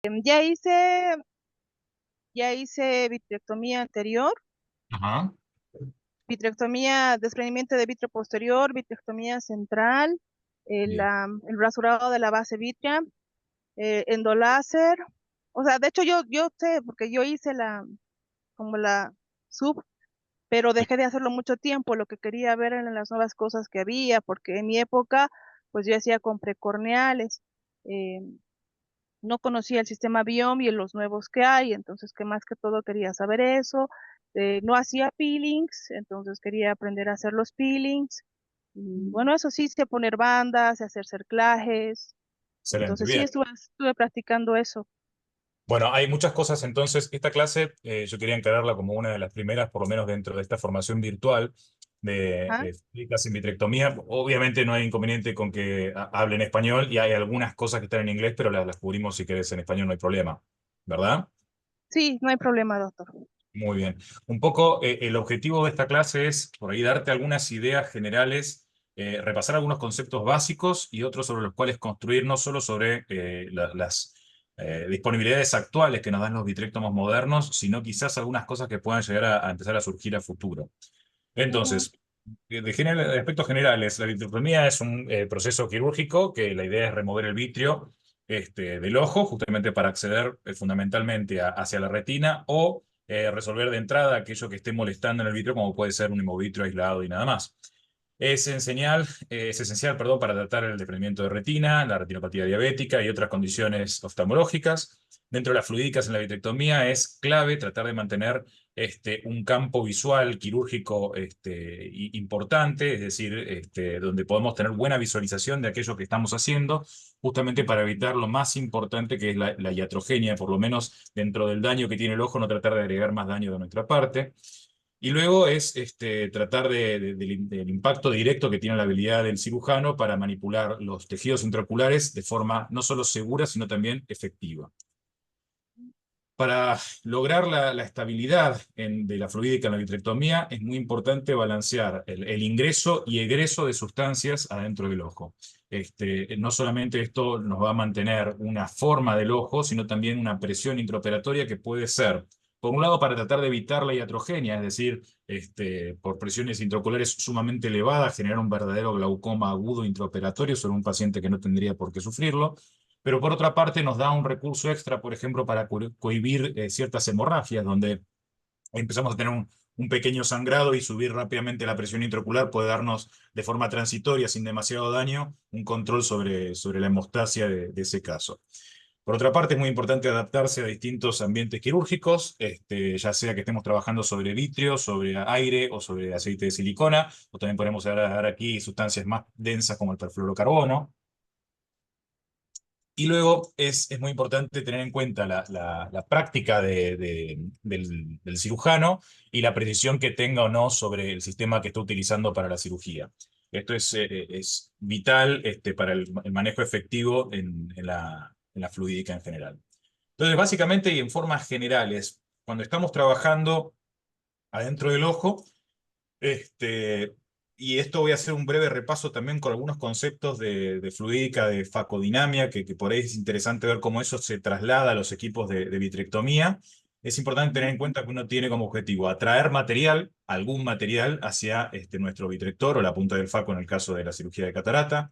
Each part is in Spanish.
Ya hice, ya hice vitrectomía anterior, Ajá. vitrectomía, desprendimiento de vitrio posterior, vitrectomía central, Bien. el rasurado de la base vítrea, endoláser. O sea, de hecho yo sé, porque yo hice como la sub, pero Sí. dejé de hacerlo mucho tiempo. Lo que quería ver eran las nuevas cosas que había, porque en mi época, pues yo hacía con precorneales. eh, no conocía el sistema Biom y los nuevos que hay, entonces que más que todo quería saber eso. No hacía peelings, entonces quería aprender a hacer los peelings. Y bueno, eso sí, sé poner bandas, sé hacer cerclajes, Excelente, entonces sí bien. estuve practicando eso. Bueno, hay muchas cosas entonces. Esta clase yo quería encararla como una de las primeras, por lo menos dentro de esta formación virtual de Ajá. clínicas en vitrectomía. Obviamente no hay inconveniente con que hablen español y hay algunas cosas que están en inglés, pero las cubrimos si querés en español, no hay problema, ¿verdad? Sí, no hay problema, doctor. Muy bien. Un poco el objetivo de esta clase es por ahí darte algunas ideas generales, repasar algunos conceptos básicos y otros sobre los cuales construir no solo sobre las disponibilidades actuales que nos dan los vitrectomos modernos, sino quizás algunas cosas que puedan llegar a empezar a surgir a futuro. Ujú. Entonces, de aspectos generales, la vitrectomía es un proceso quirúrgico que la idea es remover el vitrio del ojo, justamente para acceder fundamentalmente hacia la retina o resolver de entrada aquello que esté molestando en el vitrio, como puede ser un hemovitrio aislado y nada más. Es esencial, perdón, para tratar el desprendimiento de retina, la retinopatía diabética y otras condiciones oftalmológicas. Dentro de las fluídicas en la vitrectomía es clave tratar de mantener un campo visual quirúrgico importante, es decir, donde podemos tener buena visualización de aquello que estamos haciendo, justamente para evitar lo más importante que es la iatrogenia, por lo menos dentro del daño que tiene el ojo, no tratar de agregar más daño de nuestra parte. Y luego es tratar del impacto directo que tiene la habilidad del cirujano para manipular los tejidos intraoculares de forma no solo segura, sino también efectiva. Para lograr la estabilidad de la fluídica en la vitrectomía es muy importante balancear el ingreso y egreso de sustancias adentro del ojo. No solamente esto nos va a mantener una forma del ojo, sino también una presión intraoperatoria que puede ser, por un lado, para tratar de evitar la iatrogenia, es decir, por presiones intraoculares sumamente elevadas, generar un verdadero glaucoma agudo intraoperatorio sobre un paciente que no tendría por qué sufrirlo, pero por otra parte nos da un recurso extra, por ejemplo, para cohibir ciertas hemorragias, donde empezamos a tener un pequeño sangrado y subir rápidamente la presión intraocular puede darnos de forma transitoria, sin demasiado daño, un control sobre la hemostasia de ese caso. Por otra parte, es muy importante adaptarse a distintos ambientes quirúrgicos, ya sea que estemos trabajando sobre vitrio, sobre aire o sobre aceite de silicona, o también podemos dar aquí sustancias más densas como el perfluorocarbono. Y luego es muy importante tener en cuenta la práctica del cirujano y la precisión que tenga o no sobre el sistema que está utilizando para la cirugía. Esto es vital para el manejo efectivo en la fluídica en general. Entonces, básicamente y en formas generales, cuando estamos trabajando adentro del ojo, este, y esto voy a hacer un breve repaso también con algunos conceptos de fluídica, de facodinamia, que por ahí es interesante ver cómo eso se traslada a los equipos de vitrectomía. Es importante tener Ujú. en cuenta que uno tiene como objetivo atraer material, algún material, hacia nuestro vitrector o la punta del faco en el caso de la cirugía de catarata.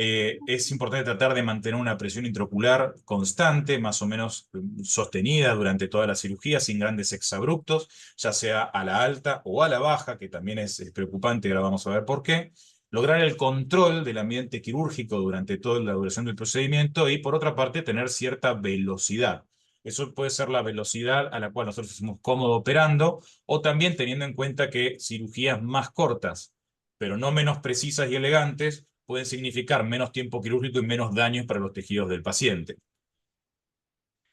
Es importante tratar de mantener una presión intraocular constante, más o menos sostenida durante toda la cirugía, sin grandes exabruptos, ya sea a la alta o a la baja, que también es preocupante, y ahora vamos a ver por qué. Lograr el control del ambiente quirúrgico durante toda la duración del procedimiento y, por otra parte, tener cierta velocidad. Eso puede ser la velocidad a la cual nosotros estamos cómodos operando, o también teniendo en cuenta que cirugías más cortas, pero no menos precisas y elegantes, pueden significar menos tiempo quirúrgico y menos daños para los tejidos del paciente.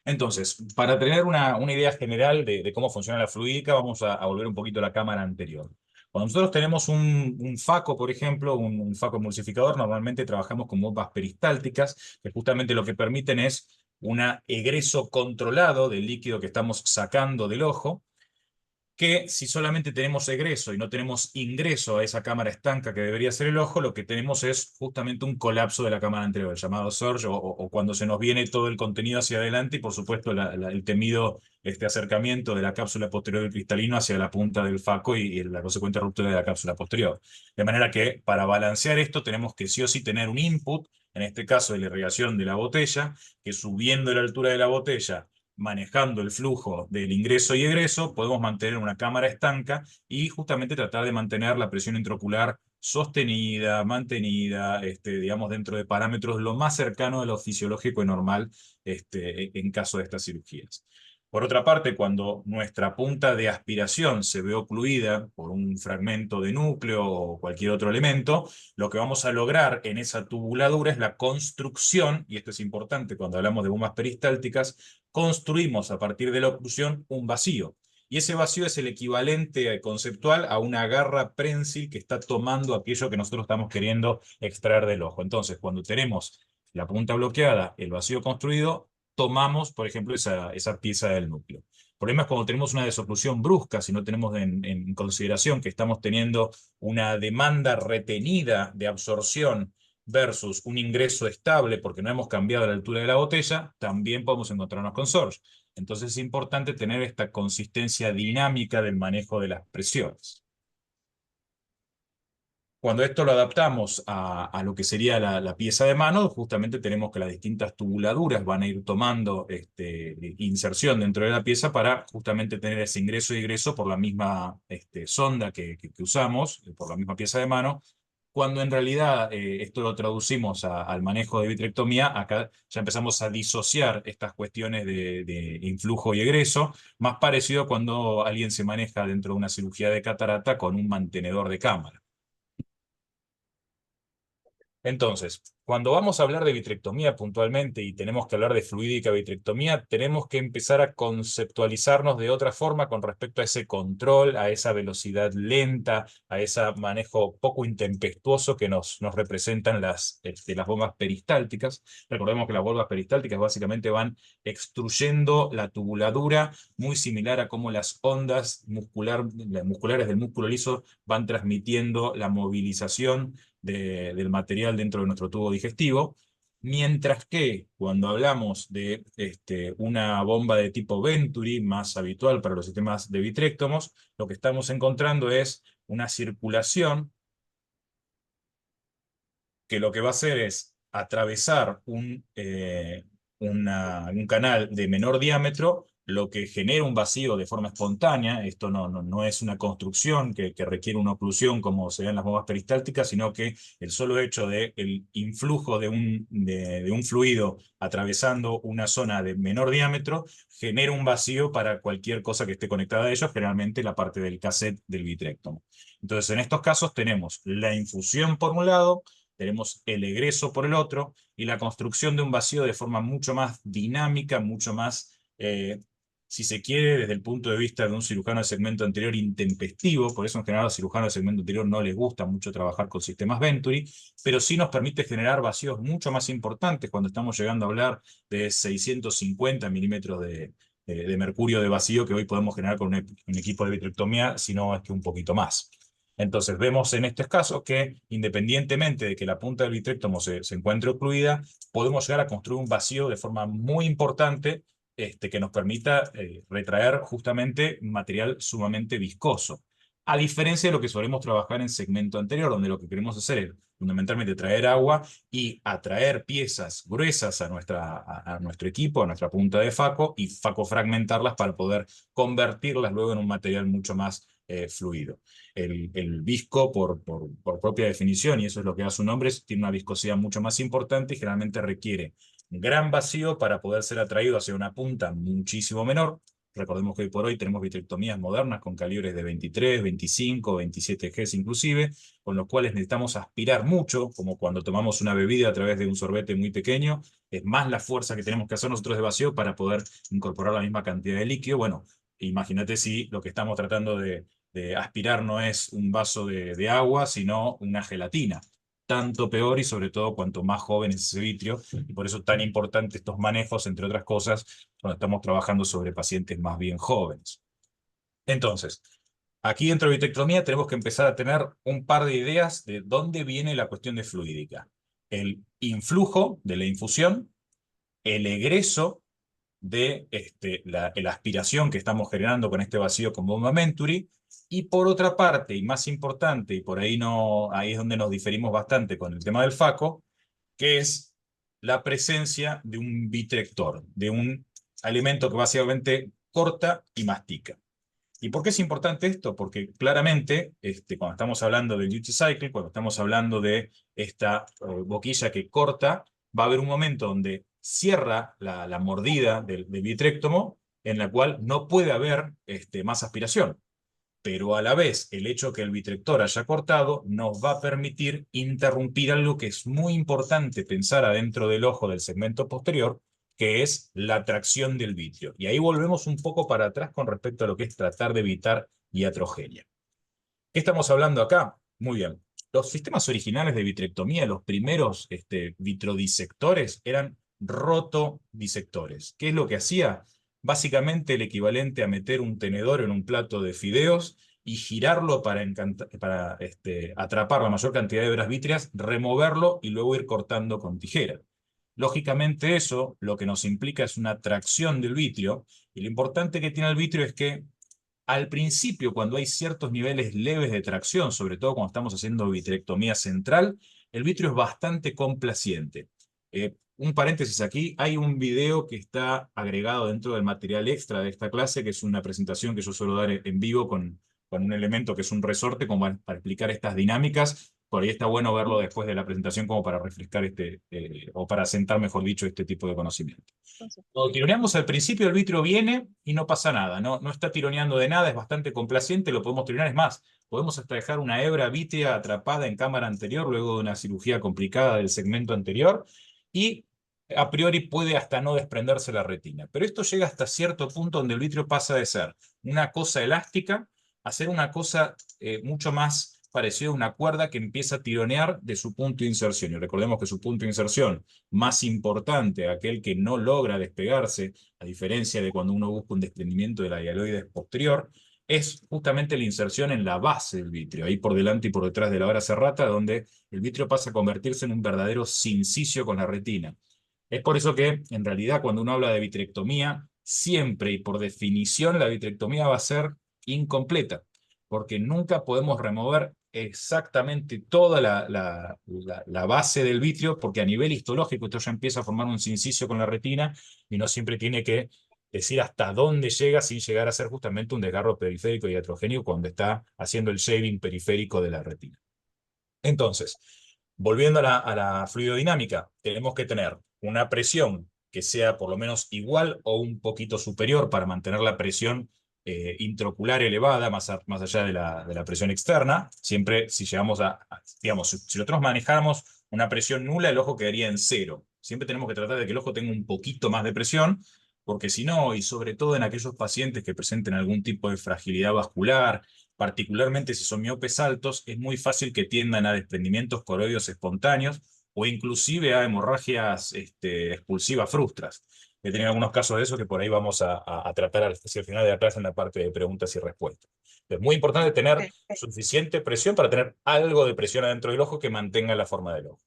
Entonces, para tener una idea general de cómo funciona la fluídica, vamos a volver un poquito a la cámara anterior. Cuando nosotros tenemos un faco, por ejemplo, un faco emulsificador, normalmente trabajamos con bombas peristálticas, que justamente lo que permiten es un egreso controlado del líquido que estamos sacando del ojo. que si solamente tenemos egreso y no tenemos ingreso a esa cámara estanca que debería ser el ojo, lo que tenemos es justamente un colapso de la cámara anterior, el llamado surge, o cuando se nos viene todo el contenido hacia adelante y por supuesto el temido acercamiento de la cápsula posterior del cristalino hacia la punta del faco y la consecuente ruptura de la cápsula posterior. De manera que para balancear esto tenemos que sí o sí tener un input, en este caso de la irrigación de la botella, que subiendo la altura de la botella, manejando el flujo del ingreso y egreso, podemos mantener una cámara estanca y justamente tratar de mantener la presión intraocular sostenida, mantenida, digamos, dentro de parámetros lo más cercano a lo fisiológico y normal en caso de estas cirugías. Por otra parte, cuando nuestra punta de aspiración se ve ocluida por un fragmento de núcleo o cualquier otro elemento, lo que vamos a lograr en esa tubuladura es la construcción, y esto es importante cuando hablamos de bombas peristálticas, construimos a partir de la oclusión un vacío. Y ese vacío es el equivalente conceptual a una garra prensil que está tomando aquello que nosotros estamos queriendo extraer del ojo. Entonces, cuando tenemos la punta bloqueada, el vacío construido, tomamos, por ejemplo, esa pieza del núcleo. El problema es cuando tenemos una desoclusión brusca, si no tenemos en consideración que estamos teniendo una demanda retenida de absorción versus un ingreso estable porque no hemos cambiado la altura de la botella, también podemos encontrarnos con surge. Entonces es importante tener esta consistencia dinámica del manejo de las presiones. Cuando esto lo adaptamos a lo que sería la pieza de mano, justamente tenemos que las distintas tubuladuras van a ir tomando inserción dentro de la pieza para justamente tener ese ingreso y egreso por la misma sonda que usamos, por la misma pieza de mano, cuando en realidad esto lo traducimos al manejo de vitrectomía, acá ya empezamos a disociar estas cuestiones de influjo y egreso, más parecido a cuando alguien se maneja dentro de una cirugía de catarata con un mantenedor de cámara. Entonces, cuando vamos a hablar de vitrectomía puntualmente y tenemos que hablar de fluídica vitrectomía, tenemos que empezar a conceptualizarnos de otra forma con respecto a ese control, a esa velocidad lenta, a ese manejo poco intempestuoso que nos representan las bombas peristálticas. Recordemos que las bombas peristálticas básicamente van extruyendo la tubuladura, muy similar a cómo las ondas musculares del músculo liso van transmitiendo la movilización del material dentro de nuestro tubo digestivo, mientras que cuando hablamos de una bomba de tipo Venturi, más habitual para los sistemas de vitrectomos, lo que estamos encontrando es una circulación que lo que va a hacer es atravesar un canal de menor diámetro, lo que genera un vacío de forma espontánea. Esto no es una construcción que requiere una oclusión como se ve en las bombas peristálticas, sino que el solo hecho del influjo de un fluido atravesando una zona de menor diámetro genera un vacío para cualquier cosa que esté conectada a ello, generalmente la parte del cassette del vitrectomo. Entonces, en estos casos tenemos la infusión por un lado, tenemos el egreso por el otro, y la construcción de un vacío de forma mucho más dinámica, mucho más, si se quiere, desde el punto de vista de un cirujano de segmento anterior intempestivo. Por eso en general a los cirujanos de segmento anterior no les gusta mucho trabajar con sistemas Venturi, pero sí nos permite generar vacíos mucho más importantes cuando estamos llegando a hablar de 650 milímetros de mercurio de vacío que hoy podemos generar con un equipo de vitrectomía, si no es que un poquito más. Entonces vemos en estos casos que independientemente de que la punta del vitrectomo se encuentre ocluida, podemos llegar a construir un vacío de forma muy importante que nos permita retraer justamente material sumamente viscoso. A diferencia de lo que solemos trabajar en segmento anterior, donde lo que queremos hacer es fundamentalmente traer agua y atraer piezas gruesas a nuestro equipo, a nuestra punta de faco, y facofragmentarlas para poder convertirlas luego en un material mucho más fluido. El visco, por propia definición, y eso es lo que da su nombre, tiene una viscosidad mucho más importante y generalmente requiere gran vacío para poder ser atraído hacia una punta muchísimo menor. Recordemos que hoy por hoy tenemos vitrectomías modernas con calibres de 23, 25, 27 Gs inclusive, con los cuales necesitamos aspirar mucho, como cuando tomamos una bebida a través de un sorbete muy pequeño. Es más la fuerza que tenemos que hacer nosotros de vacío para poder incorporar la misma cantidad de líquido. Bueno, imagínate si lo que estamos tratando de aspirar no es un vaso de agua, sino una gelatina. Tanto peor, y sobre todo cuanto más joven es ese vitrio, y por eso tan importante estos manejos, entre otras cosas, cuando estamos trabajando sobre pacientes más bien jóvenes. Entonces, aquí dentro de vitrectomía tenemos que empezar a tener un par de ideas de dónde viene la cuestión de fluídica. El influjo de la infusión, el egreso de la aspiración que estamos generando con este vacío con bomba Venturi, y por otra parte, y más importante, y por ahí, no, ahí es donde nos diferimos bastante con el tema del FACO, que es la presencia de un vitrector, de un alimento que básicamente corta y mastica. ¿Y por qué es importante esto? Porque claramente, cuando estamos hablando del duty cycle, cuando estamos hablando de esta boquilla que corta, va a haber un momento donde cierra la mordida del vitrectomo, en la cual no puede haber más aspiración. Pero a la vez, el hecho que el vitrector haya cortado nos va a permitir interrumpir algo que es muy importante pensar adentro del ojo del segmento posterior, que es la tracción del vitrio. Y ahí volvemos un poco para atrás con respecto a lo que es tratar de evitar iatrogenia. ¿Qué estamos hablando acá? Muy bien. Los sistemas originales de vitrectomía, los primeros vitrodisectores, eran rotodisectores. ¿Qué es lo que hacía? Básicamente el equivalente a meter un tenedor en un plato de fideos y girarlo para atrapar la mayor cantidad de hebras vítreas, removerlo y luego ir cortando con tijera. Lógicamente eso lo que nos implica es una tracción del vitrio, y lo importante que tiene el vitrio es que al principio, cuando hay ciertos niveles leves de tracción, sobre todo cuando estamos haciendo vitrectomía central, el vitrio es bastante complaciente. Un paréntesis aquí, hay un video que está agregado dentro del material extra de esta clase, que es una presentación que yo suelo dar en vivo con un elemento que es un resorte como para explicar estas dinámicas. Por ahí está bueno verlo después de la presentación como para refrescar o para sentar, mejor dicho, este tipo de conocimiento. Entonces, Cuando tironeamos al principio, el vitrio viene y no pasa nada, no está tironeando de nada, es bastante complaciente, lo podemos tironear. Es más, podemos hasta dejar una hebra vítrea atrapada en cámara anterior luego de una cirugía complicada del segmento anterior, y a priori puede hasta no desprenderse la retina. Pero esto llega hasta cierto punto donde el vitrio pasa de ser una cosa elástica a ser una cosa mucho más parecida a una cuerda que empieza a tironear de su punto de inserción. Y recordemos que su punto de inserción más importante, aquel que no logra despegarse, a diferencia de cuando uno busca un desprendimiento de la hialoides posterior, es justamente la inserción en la base del vitrio, ahí por delante y por detrás de la vara serrata, donde el vitrio pasa a convertirse en un verdadero sincicio con la retina. Es por eso que, en realidad, cuando uno habla de vitrectomía, siempre y por definición la vitrectomía va a ser incompleta, porque nunca podemos remover exactamente toda la base del vitrio, porque a nivel histológico esto ya empieza a formar un sincicio con la retina, y no siempre tiene que decir hasta dónde llega sin llegar a ser justamente un desgarro periférico y iatrogénico cuando está haciendo el shaving periférico de la retina. Entonces, volviendo a la fluidodinámica, tenemos que tener una presión que sea por lo menos igual o un poquito superior para mantener la presión intraocular elevada, más allá de la presión externa. Siempre, si llegamos digamos, si nosotros manejáramos una presión nula, el ojo quedaría en cero. Siempre tenemos que tratar de que el ojo tenga un poquito más de presión, porque si no, y sobre todo en aquellos pacientes que presenten algún tipo de fragilidad vascular, particularmente si son miopes altos, es muy fácil que tiendan a desprendimientos coroideos espontáneos o inclusive a hemorragias expulsivas frustras. He tenido algunos casos de eso que por ahí vamos a tratar hacia el final de la clase en la parte de preguntas y respuestas. Es muy importante tener suficiente presión para tener algo de presión adentro del ojo que mantenga la forma del ojo.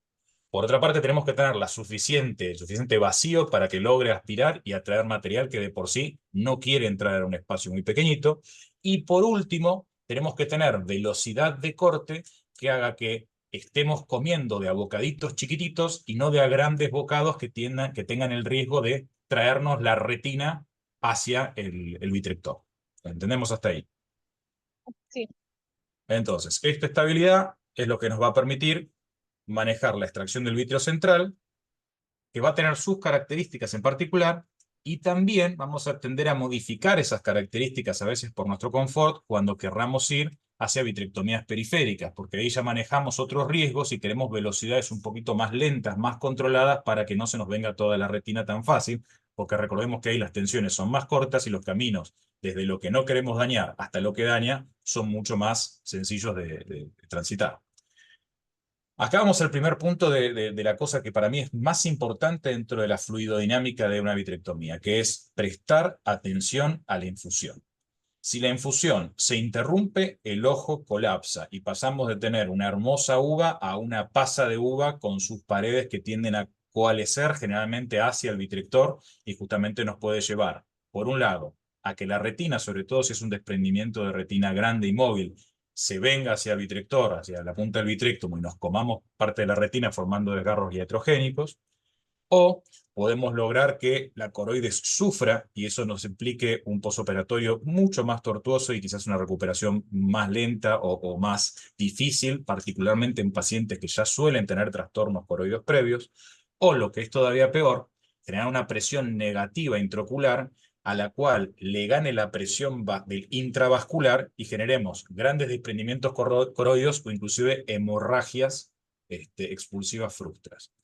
Por otra parte, tenemos que tener suficiente vacío para que logre aspirar y atraer material que de por sí no quiere entrar a un espacio muy pequeñito. Y por último, tenemos que tener velocidad de corte que haga que estemos comiendo de a bocaditos chiquititos y no de a grandes bocados que tengan el riesgo de traernos la retina hacia el vitrector. ¿Entendemos hasta ahí? sí, Entonces, esta estabilidad es lo que nos va a permitir manejar la extracción del vitrio central, que va a tener sus características en particular, y también vamos a tender a modificar esas características a veces por nuestro confort cuando querramos ir hacia vitrectomías periféricas, porque ahí ya manejamos otros riesgos y queremos velocidades un poquito más lentas, más controladas, para que no se nos venga toda la retina tan fácil, porque recordemos que ahí las tensiones son más cortas y los caminos desde lo que no queremos dañar hasta lo que daña son mucho más sencillos de transitar. Acá vamos al primer punto de la cosa que para mí es más importante dentro de la fluidodinámica de una vitrectomía, que es prestar atención a la infusión. Si la infusión se interrumpe, el ojo colapsa y pasamos de tener una hermosa uva a una pasa de uva con sus paredes que tienden a coalescer generalmente hacia el vitrector y justamente nos puede llevar, por un lado, a que la retina, sobre todo si es un desprendimiento de retina grande y móvil, se venga hacia el vitrector, hacia la punta del vitrectomo y nos comamos parte de la retina formando desgarros iatrogénicos, o podemos lograr que la coroides sufra y eso nos implique un posoperatorio mucho más tortuoso y quizás una recuperación más lenta o más difícil, particularmente en pacientes que ya suelen tener trastornos coroides previos, o lo que es todavía peor, generar una presión negativa intraocular a la cual le gane la presión del intravascular y generemos grandes desprendimientos coroides o inclusive hemorragias expulsivas frustras.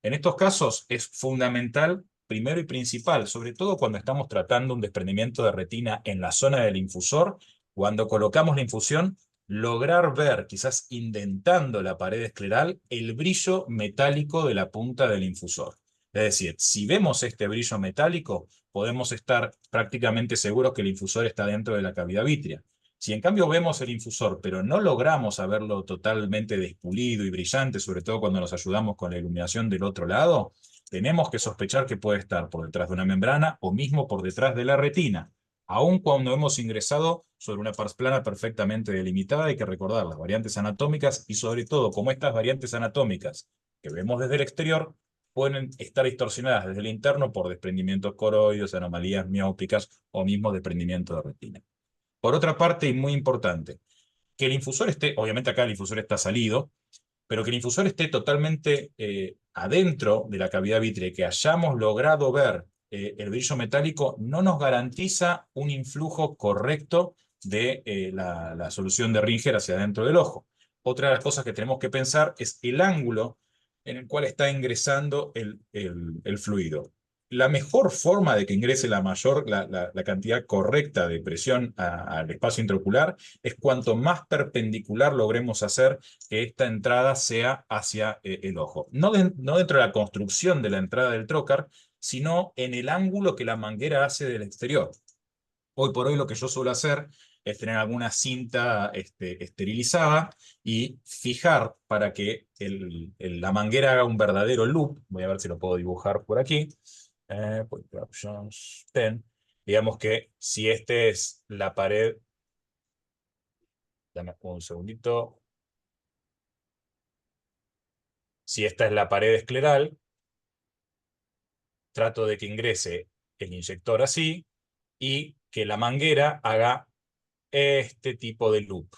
En estos casos es fundamental, primero y principal, sobre todo cuando estamos tratando un desprendimiento de retina en la zona del infusor, cuando colocamos la infusión, lograr ver, quizás indentando la pared escleral, el brillo metálico de la punta del infusor. Es decir, si vemos este brillo metálico, podemos estar prácticamente seguros que el infusor está dentro de la cavidad vítrea. Si en cambio vemos el infusor, pero no logramos verlo totalmente despulido y brillante, sobre todo cuando nos ayudamos con la iluminación del otro lado, tenemos que sospechar que puede estar por detrás de una membrana o mismo por detrás de la retina. Aun cuando hemos ingresado sobre una pars plana perfectamente delimitada, hay que recordar las variantes anatómicas y sobre todo como estas variantes anatómicas que vemos desde el exterior pueden estar distorsionadas desde el interno por desprendimientos coroides, anomalías miópicas o mismo desprendimiento de retina. Por otra parte, y muy importante, que el infusor esté, obviamente acá el infusor está salido, pero que el infusor esté totalmente adentro de la cavidad vítrea, que hayamos logrado ver el brillo metálico, no nos garantiza un influjo correcto de la solución de Ringer hacia adentro del ojo. Otra de las cosas que tenemos que pensar es el ángulo en el cual está ingresando el fluido. La mejor forma de que ingrese la cantidad correcta de presión al espacio intraocular es cuanto más perpendicular logremos hacer que esta entrada sea hacia el ojo. No dentro de la construcción de la entrada del trocar, sino en el ángulo que la manguera hace del exterior. Hoy por hoy lo que yo suelo hacer es tener alguna cinta esterilizada y fijar para que la manguera haga un verdadero loop. Voy a ver si lo puedo dibujar por aquí. Options 10. Digamos que si este es la pared, dame un segundito. Si esta es la pared escleral, trato de que ingrese el inyector así y que la manguera haga este tipo de loop.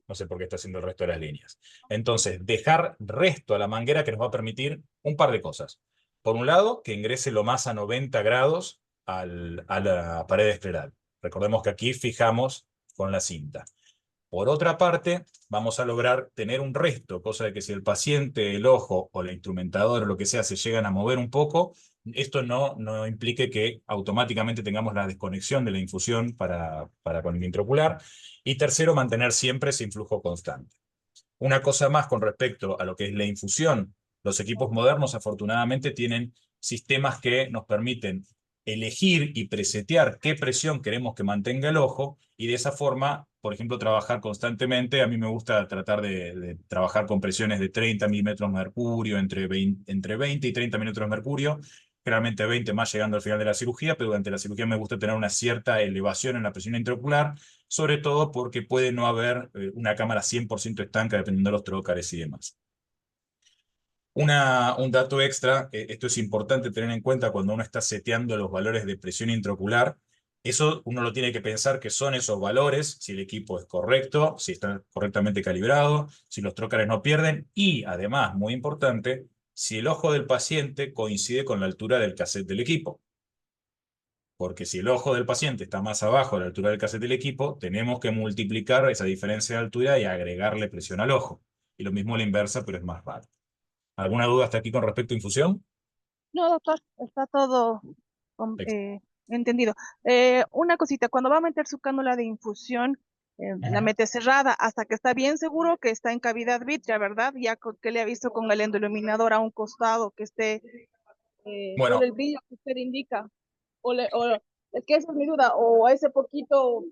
No sé por qué está haciendo el resto de las líneas. Entonces, dejar resto a la manguera que nos va a permitir un par de cosas. Por un lado, que ingrese lo más a 90 grados a la pared escleral. Recordemos que aquí fijamos con la cinta. Por otra parte, vamos a lograr tener un resto, cosa de que si el paciente, el ojo o la instrumentadora o lo que sea se llegan a mover un poco, esto no implique que automáticamente tengamos la desconexión de la infusión para con el intraocular. Y tercero, mantener siempre ese influjo constante. Una cosa más con respecto a lo que es la infusión. Los equipos modernos afortunadamente tienen sistemas que nos permiten elegir y presetear qué presión queremos que mantenga el ojo y de esa forma, por ejemplo, trabajar constantemente. A mí me gusta tratar de trabajar con presiones de 30 milímetros de mercurio, entre 20 y 30 milímetros de mercurio, generalmente 20 más llegando al final de la cirugía, pero durante la cirugía me gusta tener una cierta elevación en la presión intraocular, sobre todo porque puede no haber una cámara 100% estanca dependiendo de los trocars y demás. Un dato extra, esto es importante tener en cuenta cuando uno está seteando los valores de presión intraocular. Eso uno lo tiene que pensar que son esos valores, si el equipo es correcto, si está correctamente calibrado, si los trocars no pierden y además, muy importante, si el ojo del paciente coincide con la altura del cassette del equipo. Porque si el ojo del paciente está más abajo de la altura del cassette del equipo, tenemos que multiplicar esa diferencia de altura y agregarle presión al ojo. Y lo mismo a la inversa, pero es más raro. ¿Alguna duda hasta aquí con respecto a infusión? No, doctor, está todo entendido. Una cosita, cuando va a meter su cánula de infusión, la Ajá. mete cerrada hasta que está bien seguro que está en cavidad vítrea, ¿verdad? Ya que le ha visto con el endoiluminador a un costado que esté por Bueno, el brillo que usted indica. O Es que esa es mi duda, o ese poquito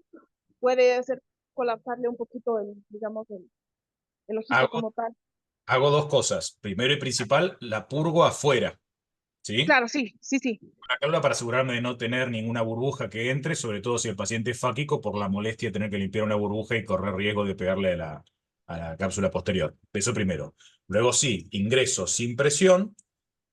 puede hacer colapsarle un poquito el, digamos, el ojito Hago, como tal. hago dos cosas. Primero y principal, la purgo afuera, ¿sí? Claro, sí, sí, sí. La cápsula para asegurarme de no tener ninguna burbuja que entre, sobre todo si el paciente es fáquico, por la molestia de tener que limpiar una burbuja y correr riesgo de pegarle a la cápsula posterior. Eso primero. Luego sí, ingreso sin presión,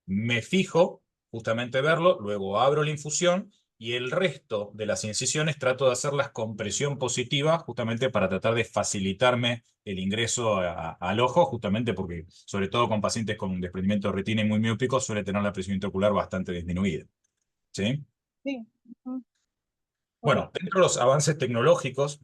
me fijo, justamente verlo, luego abro la infusión y el resto de las incisiones trato de hacerlas con presión positiva, justamente para tratar de facilitarme el ingreso al ojo, justamente porque, sobre todo con pacientes con desprendimiento de retina y muy miópicos, suele tener la presión intraocular bastante disminuida. ¿Sí? Sí. Ujú. Ok. Bueno, dentro de los avances tecnológicos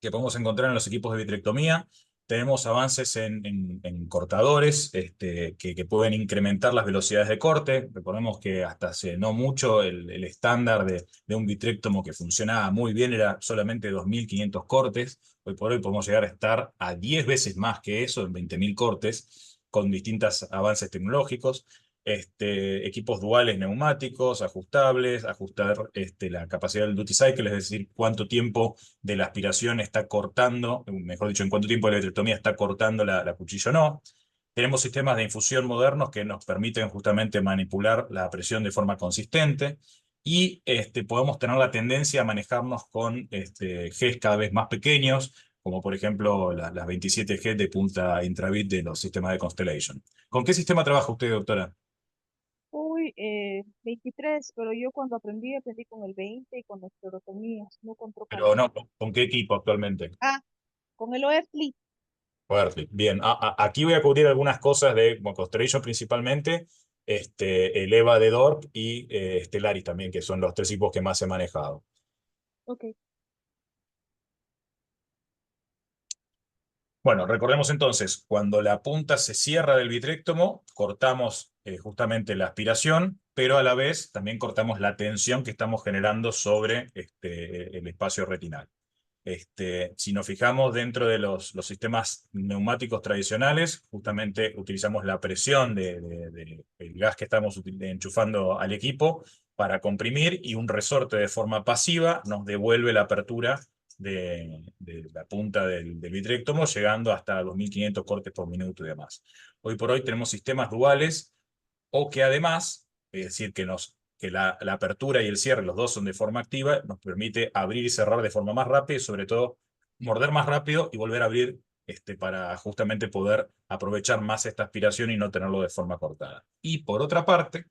que podemos encontrar en los equipos de vitrectomía. Tenemos avances en cortadores que pueden incrementar las velocidades de corte. Recordemos que hasta hace no mucho el estándar de un vitrectomo que funcionaba muy bien era solamente 2.500 cortes. Hoy por hoy podemos llegar a estar a 10 veces más que eso, en 20.000 cortes, con distintos avances tecnológicos. Equipos duales neumáticos, ajustables, ajustar la capacidad del duty cycle, es decir, cuánto tiempo de la aspiración está cortando, mejor dicho, en cuánto tiempo de la vitrectomía está cortando la cuchilla o no. Tenemos sistemas de infusión modernos que nos permiten justamente manipular la presión de forma consistente y podemos tener la tendencia a manejarnos con Gs cada vez más pequeños, como por ejemplo las 27 G de punta intravit de los sistemas de Constellation. ¿Con qué sistema trabaja usted, doctora? Uy, 23, pero yo cuando aprendí con el 20 y con las esterotomías, no con Pero trocarina. no, ¿con qué equipo actualmente? Ah, con el Oertli. Perfecto. Bien, aquí voy a cubrir algunas cosas de bueno, Constellation principalmente, el EVA de DORP y Stellaris también, que son los tres equipos que más he manejado. Ok. Bueno, recordemos entonces, cuando la punta se cierra del vitréctomo, cortamos justamente la aspiración, pero a la vez también cortamos la tensión que estamos generando sobre el espacio retinal. Si nos fijamos dentro de los sistemas neumáticos tradicionales, justamente utilizamos la presión del gas que estamos enchufando al equipo para comprimir y un resorte de forma pasiva nos devuelve la apertura de la punta del vitrectomo, llegando hasta 2.500 cortes por minuto y demás. Hoy por hoy tenemos sistemas duales o que además, es decir, que la apertura y el cierre, los dos son de forma activa, nos permite abrir y cerrar de forma más rápida y sobre todo morder más rápido y volver a abrir para justamente poder aprovechar más esta aspiración y no tenerlo de forma cortada. Y por otra parte,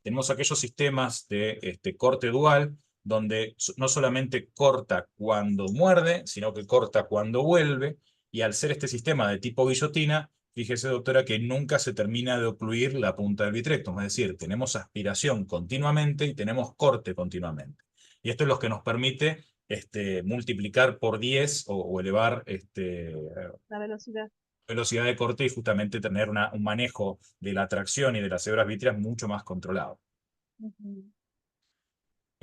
tenemos aquellos sistemas de corte dual, donde no solamente corta cuando muerde, sino que corta cuando vuelve, y al ser este sistema de tipo guillotina, fíjese, doctora, que nunca se termina de ocluir la punta del vitrectomo, es decir, tenemos aspiración continuamente y tenemos corte continuamente. Y esto es lo que nos permite multiplicar por 10 o elevar La velocidad. velocidad de corte y justamente tener un manejo de la tracción y de las hebras vítreas mucho más controlado. Ujú.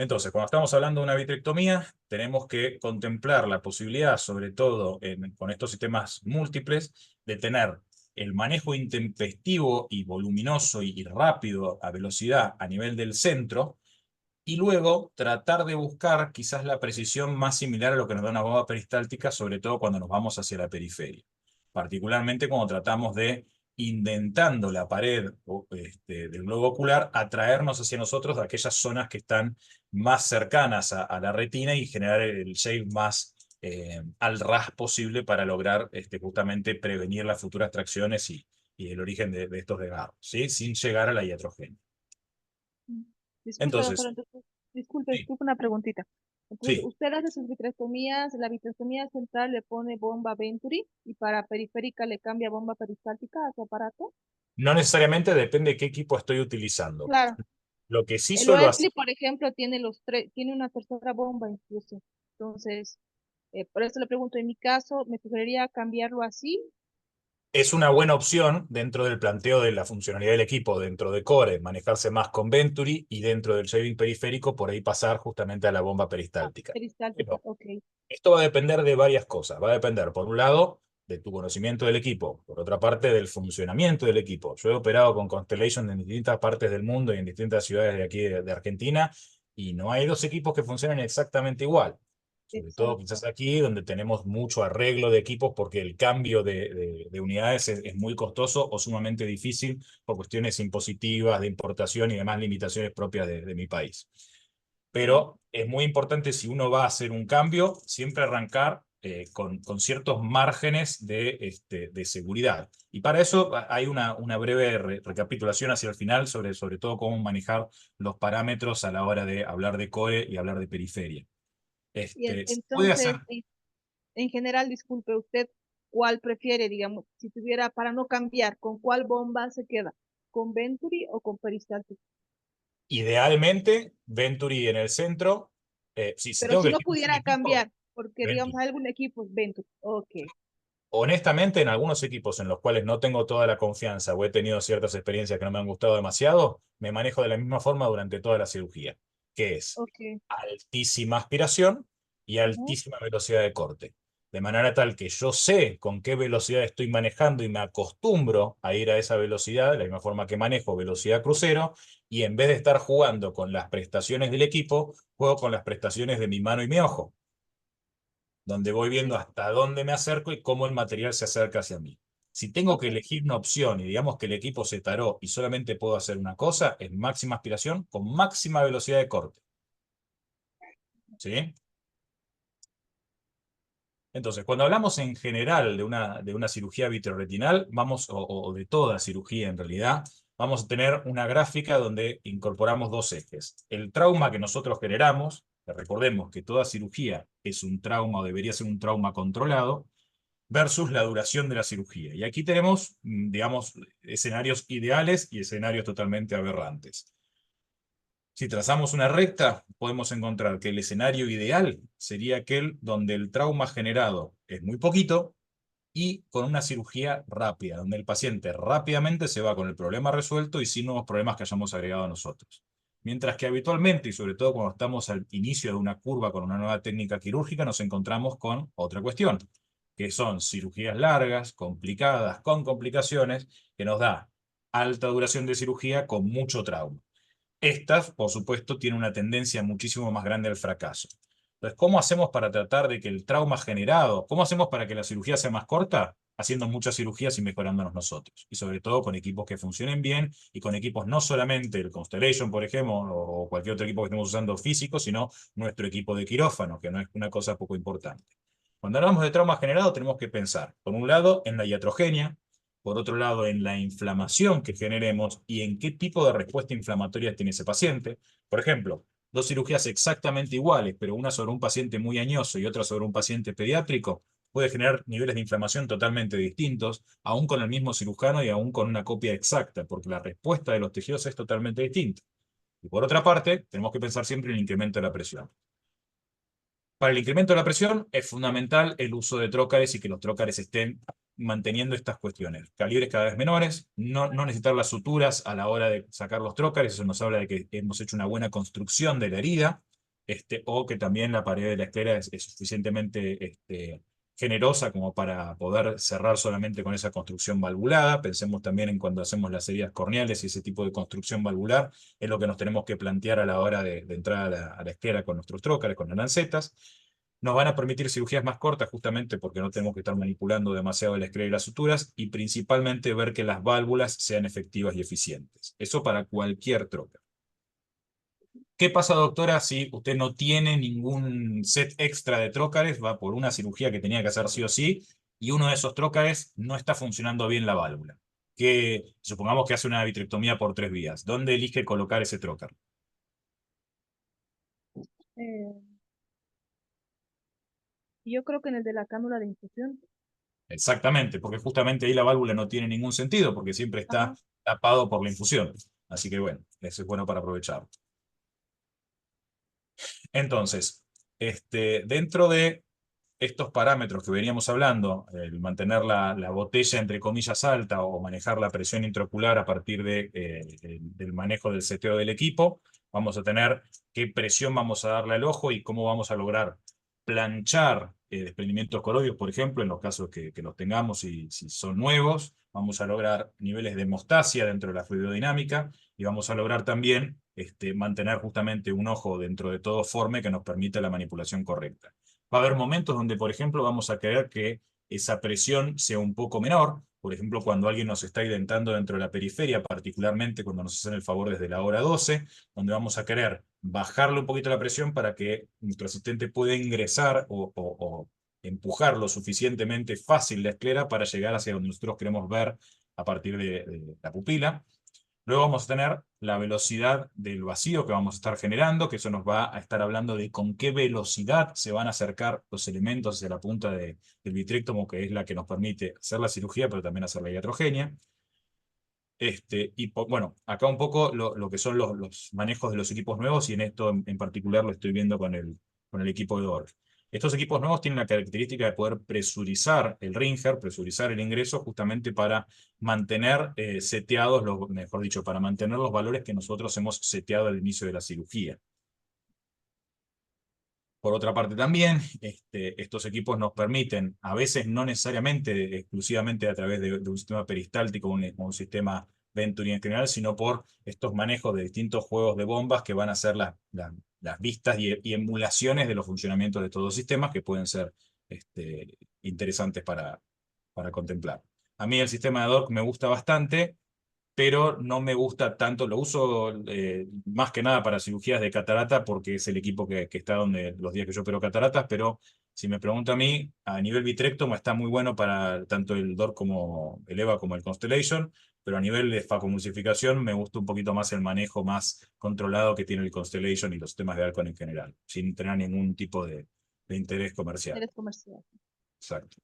Entonces, cuando estamos hablando de una vitrectomía, tenemos que contemplar la posibilidad, sobre todo con estos sistemas múltiples, de tener el manejo intempestivo y voluminoso y rápido a velocidad a nivel del centro, y luego tratar de buscar quizás la precisión más similar a lo que nos da una bomba peristáltica, sobre todo cuando nos vamos hacia la periferia. Particularmente cuando tratamos de, indentando la pared del globo ocular, atraernos hacia nosotros de aquellas zonas que están más cercanas a la retina y generar el shape más al ras posible para lograr justamente prevenir las futuras tracciones y el origen de estos desgarros, ¿sí? Sin llegar a la iatrogenia. Disculpe, doctor, Entonces, entonces, disculpe, sí, disculpe una preguntita. Entonces, sí. usted hace sus vitrectomías, la vitrectomía central le pone bomba Venturi y para periférica le cambia bomba peristáltica a su aparato. No necesariamente depende de qué equipo estoy utilizando. Claro. Lo que sí El suelo hacer Oertli, por ejemplo, tiene los tres, tiene una tercera bomba incluso. Entonces, por eso le pregunto, en mi caso, ¿me sugeriría cambiarlo así? es una buena opción dentro del planteo de la funcionalidad del equipo, dentro de Core, manejarse más con Venturi y dentro del shaving periférico, por ahí pasar justamente a la bomba Ah, peristáltica. peristáltica, Pero ok. esto va a depender de varias cosas. Va a depender, por un lado, de tu conocimiento del equipo, por otra parte, del funcionamiento del equipo. Yo he operado con Constellation en distintas partes del mundo y en distintas ciudades de aquí de Argentina, Y no hay dos equipos que funcionen exactamente igual. Sobre todo Exacto. quizás aquí, donde tenemos mucho arreglo de equipos porque el cambio de unidades es muy costoso o sumamente difícil por cuestiones impositivas, de importación y demás limitaciones propias de mi país. Pero es muy importante si uno va a hacer un cambio, siempre arrancar con ciertos márgenes de seguridad. Y para eso hay una breve recapitulación hacia el final sobre todo cómo manejar los parámetros a la hora de hablar de core y hablar de periferia. Se puede hacer. Entonces, en general, disculpe usted, ¿cuál prefiere, digamos, si tuviera para no cambiar, con cuál bomba se queda? ¿Con Venturi o con Peristaltic? Idealmente, Venturi en el centro. Si Pero tengo si que no elegir un solo pudiera equipo, cambiar, porque digamos, Venturi. hay algún equipo Venturi. Ok, Honestamente, en algunos equipos en los cuales no tengo toda la confianza o he tenido ciertas experiencias que no me han gustado demasiado, me manejo de la misma forma durante toda la cirugía, que es ok. altísima aspiración y Ujú. altísima velocidad de corte. De manera tal que yo sé con qué velocidad estoy manejando y me acostumbro a ir a esa velocidad, de la misma forma que manejo velocidad crucero, y en vez de estar jugando con las prestaciones del equipo, juego con las prestaciones de mi mano y mi ojo, donde voy viendo hasta dónde me acerco y cómo el material se acerca hacia mí. Si tengo que Ok, elegir una opción y digamos que el equipo se taró y solamente puedo hacer una cosa, es máxima aspiración con máxima velocidad de corte. ¿Sí? Entonces, cuando hablamos en general de una cirugía vitreoretinal, o de toda cirugía en realidad, vamos a tener una gráfica donde incorporamos dos ejes. El trauma que nosotros generamos, que recordemos que toda cirugía es un trauma o debería ser un trauma controlado, versus la duración de la cirugía. Y aquí tenemos, digamos, escenarios ideales y escenarios totalmente aberrantes. Si trazamos una recta, podemos encontrar que el escenario ideal sería aquel donde el trauma generado es muy poquito y con una cirugía rápida, donde el paciente rápidamente se va con el problema resuelto y sin nuevos problemas que hayamos agregado a nosotros. Mientras que habitualmente, y sobre todo cuando estamos al inicio de una curva con una nueva técnica quirúrgica, nos encontramos con otra cuestión, que son cirugías largas, complicadas, con complicaciones, que nos da alta duración de cirugía con mucho trauma. Estas, por supuesto, tienen una tendencia muchísimo más grande al fracaso. Entonces, ¿cómo hacemos para tratar de que el trauma generado, cómo hacemos para que la cirugía sea más corta? Haciendo muchas cirugías y mejorándonos nosotros. Y sobre todo con equipos que funcionen bien y con equipos no solamente el Constellation, por ejemplo, o cualquier otro equipo que estemos usando físico, sino nuestro equipo de quirófano, que no es una cosa poco importante. Cuando hablamos de trauma generado, tenemos que pensar, por un lado, en la iatrogenia, por otro lado, en la inflamación que generemos y en qué tipo de respuesta inflamatoria tiene ese paciente. Por ejemplo, dos cirugías exactamente iguales, pero una sobre un paciente muy añoso y otra sobre un paciente pediátrico, puede generar niveles de inflamación totalmente distintos, aún con el mismo cirujano y aún con una copia exacta, porque la respuesta de los tejidos es totalmente distinta. Y por otra parte, tenemos que pensar siempre en el incremento de la presión. Para el incremento de la presión es fundamental el uso de trócares y que los trócares estén manteniendo estas cuestiones. Calibres cada vez menores, no necesitar las suturas a la hora de sacar los trócares, eso nos habla de que hemos hecho una buena construcción de la herida, o que también la pared de la esclera es suficientemente generosa como para poder cerrar solamente con esa construcción valvulada. Pensemos también en cuando hacemos las heridas corneales y ese tipo de construcción valvular es lo que nos tenemos que plantear a la hora de entrar a la esclera con nuestros trócares, con las lancetas. Nos van a permitir cirugías más cortas justamente porque no tenemos que estar manipulando demasiado la esclera y las suturas y principalmente ver que las válvulas sean efectivas y eficientes. Eso para cualquier trócar. ¿Qué pasa, doctora, si usted no tiene ningún set extra de trócares, va por una cirugía que tenía que hacer sí o sí, y uno de esos trócares no está funcionando bien la válvula? Que supongamos que hace una vitrectomía por 3 vías. ¿Dónde elige colocar ese trócar? eh, yo creo que en el de la cánula de infusión. Exactamente, porque justamente ahí la válvula no tiene ningún sentido, porque siempre está Ajá. tapado por la infusión. Así que bueno, eso es bueno para aprovechar. Entonces, dentro de estos parámetros que veníamos hablando, el mantener la botella entre comillas alta o manejar la presión intraocular a partir del manejo del seteo del equipo, vamos a tener qué presión vamos a darle al ojo y cómo vamos a lograr planchar desprendimientos coroides, por ejemplo, en los casos que los tengamos y si son nuevos. vamos a lograr niveles de hemostasia dentro de la fluidodinámica, y vamos a lograr también mantener justamente un ojo dentro de todo forme que nos permita la manipulación correcta. Va a haber momentos donde, por ejemplo, vamos a querer que esa presión sea un poco menor, por ejemplo, cuando alguien nos está identando dentro de la periferia, particularmente cuando nos hacen el favor desde la hora 12, donde vamos a querer bajarle un poquito la presión para que nuestro asistente pueda ingresar o empujar lo suficientemente fácil la esclera para llegar hacia donde nosotros queremos ver a partir de la pupila. Luego vamos a tener la velocidad del vacío que vamos a estar generando, que eso nos va a estar hablando de con qué velocidad se van a acercar los elementos hacia la punta del vitrectomo, que es la que nos permite hacer la cirugía, pero también hacer la iatrogenia. Bueno, acá un poco lo que son los manejos de los equipos nuevos, y en esto en particular lo estoy viendo con el equipo de DORC. Estos equipos nuevos tienen la característica de poder presurizar el ringer, presurizar el ingreso, justamente para mantener seteados, mejor dicho, para mantener los valores que nosotros hemos seteado al inicio de la cirugía. Por otra parte también, estos equipos nos permiten, a veces no necesariamente exclusivamente a través de un sistema peristáltico o un sistema Venturi en general, sino por estos manejos de distintos juegos de bombas que van a ser las vistas y emulaciones de los funcionamientos de todos los sistemas que pueden ser interesantes para contemplar. A mí el sistema de DORC me gusta bastante, pero no me gusta tanto, lo uso más que nada para cirugías de catarata porque es el equipo que está donde los días que yo opero cataratas, pero si me pregunta a mí, a nivel vitrectomo está muy bueno para tanto el DOR como el EVA como el Constellation, pero a nivel de facomulsificación me gusta un poquito más el manejo más controlado que tiene el Constellation y los sistemas de Alcon en general, sin tener ningún tipo de interés comercial. Eres comercial. Exacto.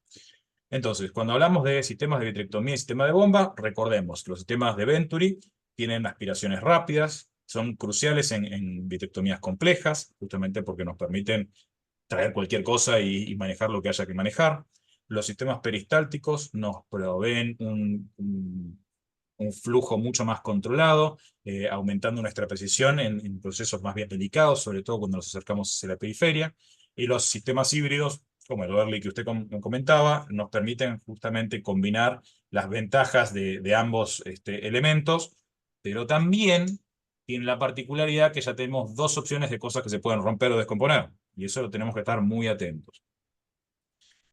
Entonces, cuando hablamos de sistemas de vitrectomía y sistema de bomba, recordemos que los sistemas de Venturi tienen aspiraciones rápidas, son cruciales en vitrectomías complejas, justamente porque nos permiten traer cualquier cosa y manejar lo que haya que manejar. Los sistemas peristálticos nos proveen un flujo mucho más controlado, aumentando nuestra precisión en procesos más bien delicados, sobre todo cuando nos acercamos hacia la periferia. Y los sistemas híbridos, como el Overlay que usted comentaba, nos permiten justamente combinar las ventajas de ambos elementos, pero también tienen la particularidad que ya tenemos dos opciones de cosas que se pueden romper o descomponer, y eso lo tenemos que estar muy atentos.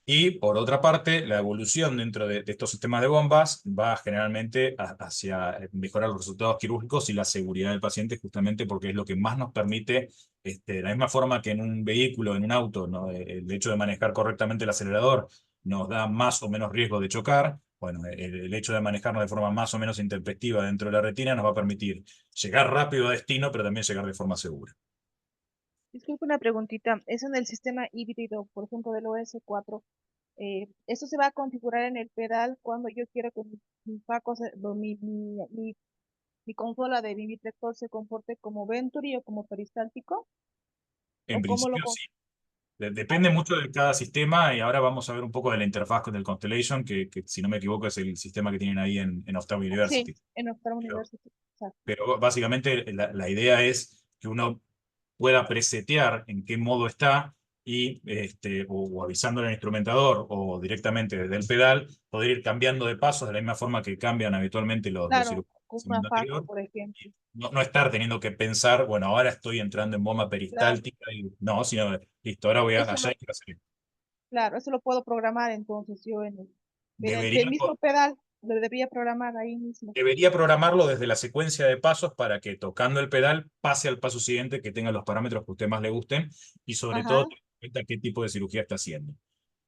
Y por otra parte, la evolución dentro de estos sistemas de bombas va generalmente hacia mejorar los resultados quirúrgicos y la seguridad del paciente, justamente porque es lo que más nos permite, de la misma forma que en un vehículo, en un auto, ¿no? El hecho de manejar correctamente el acelerador nos da más o menos riesgo de chocar. Bueno, el hecho de manejarnos de forma más o menos intempestiva dentro de la retina nos va a permitir llegar rápido a destino, pero también llegar de forma segura. Disculpe una preguntita. ¿Es en el sistema híbrido, por ejemplo, del OS4? ¿Esto se va a configurar en el pedal cuando yo quiero que mi Paco mi consola de mi vitrector se comporte como Venturi o como peristáltico? En ¿O cómo lo principio con- sí. ah, Depende mucho de cada sistema, y ahora vamos a ver un poco de la interfaz con el Constellation, que si no me equivoco es el sistema que tienen ahí en Ophthalmic sí, University. en Ophthalmo Pero, University. Exacto. pero básicamente la idea es que uno pueda presetear en qué modo está y o avisándole al instrumentador o directamente desde el pedal, poder ir cambiando de pasos de la misma forma que cambian habitualmente los Claro, cirujanos con en el una mundo Paco, anterior. por ejemplo. No estar teniendo que pensar, bueno, ahora estoy entrando en bomba Claro, peristáltica, no, sino, listo, ahora voy eso allá lo, y quiero hacer esto. claro, eso lo puedo programar entonces yo del Debería, mismo pedal, lo debería programar ahí mismo. debería programarlo desde la secuencia de pasos para que tocando el pedal pase al paso siguiente que tenga los parámetros que a usted más le gusten y sobre todo Ajá, tener en cuenta qué tipo de cirugía está haciendo. ok.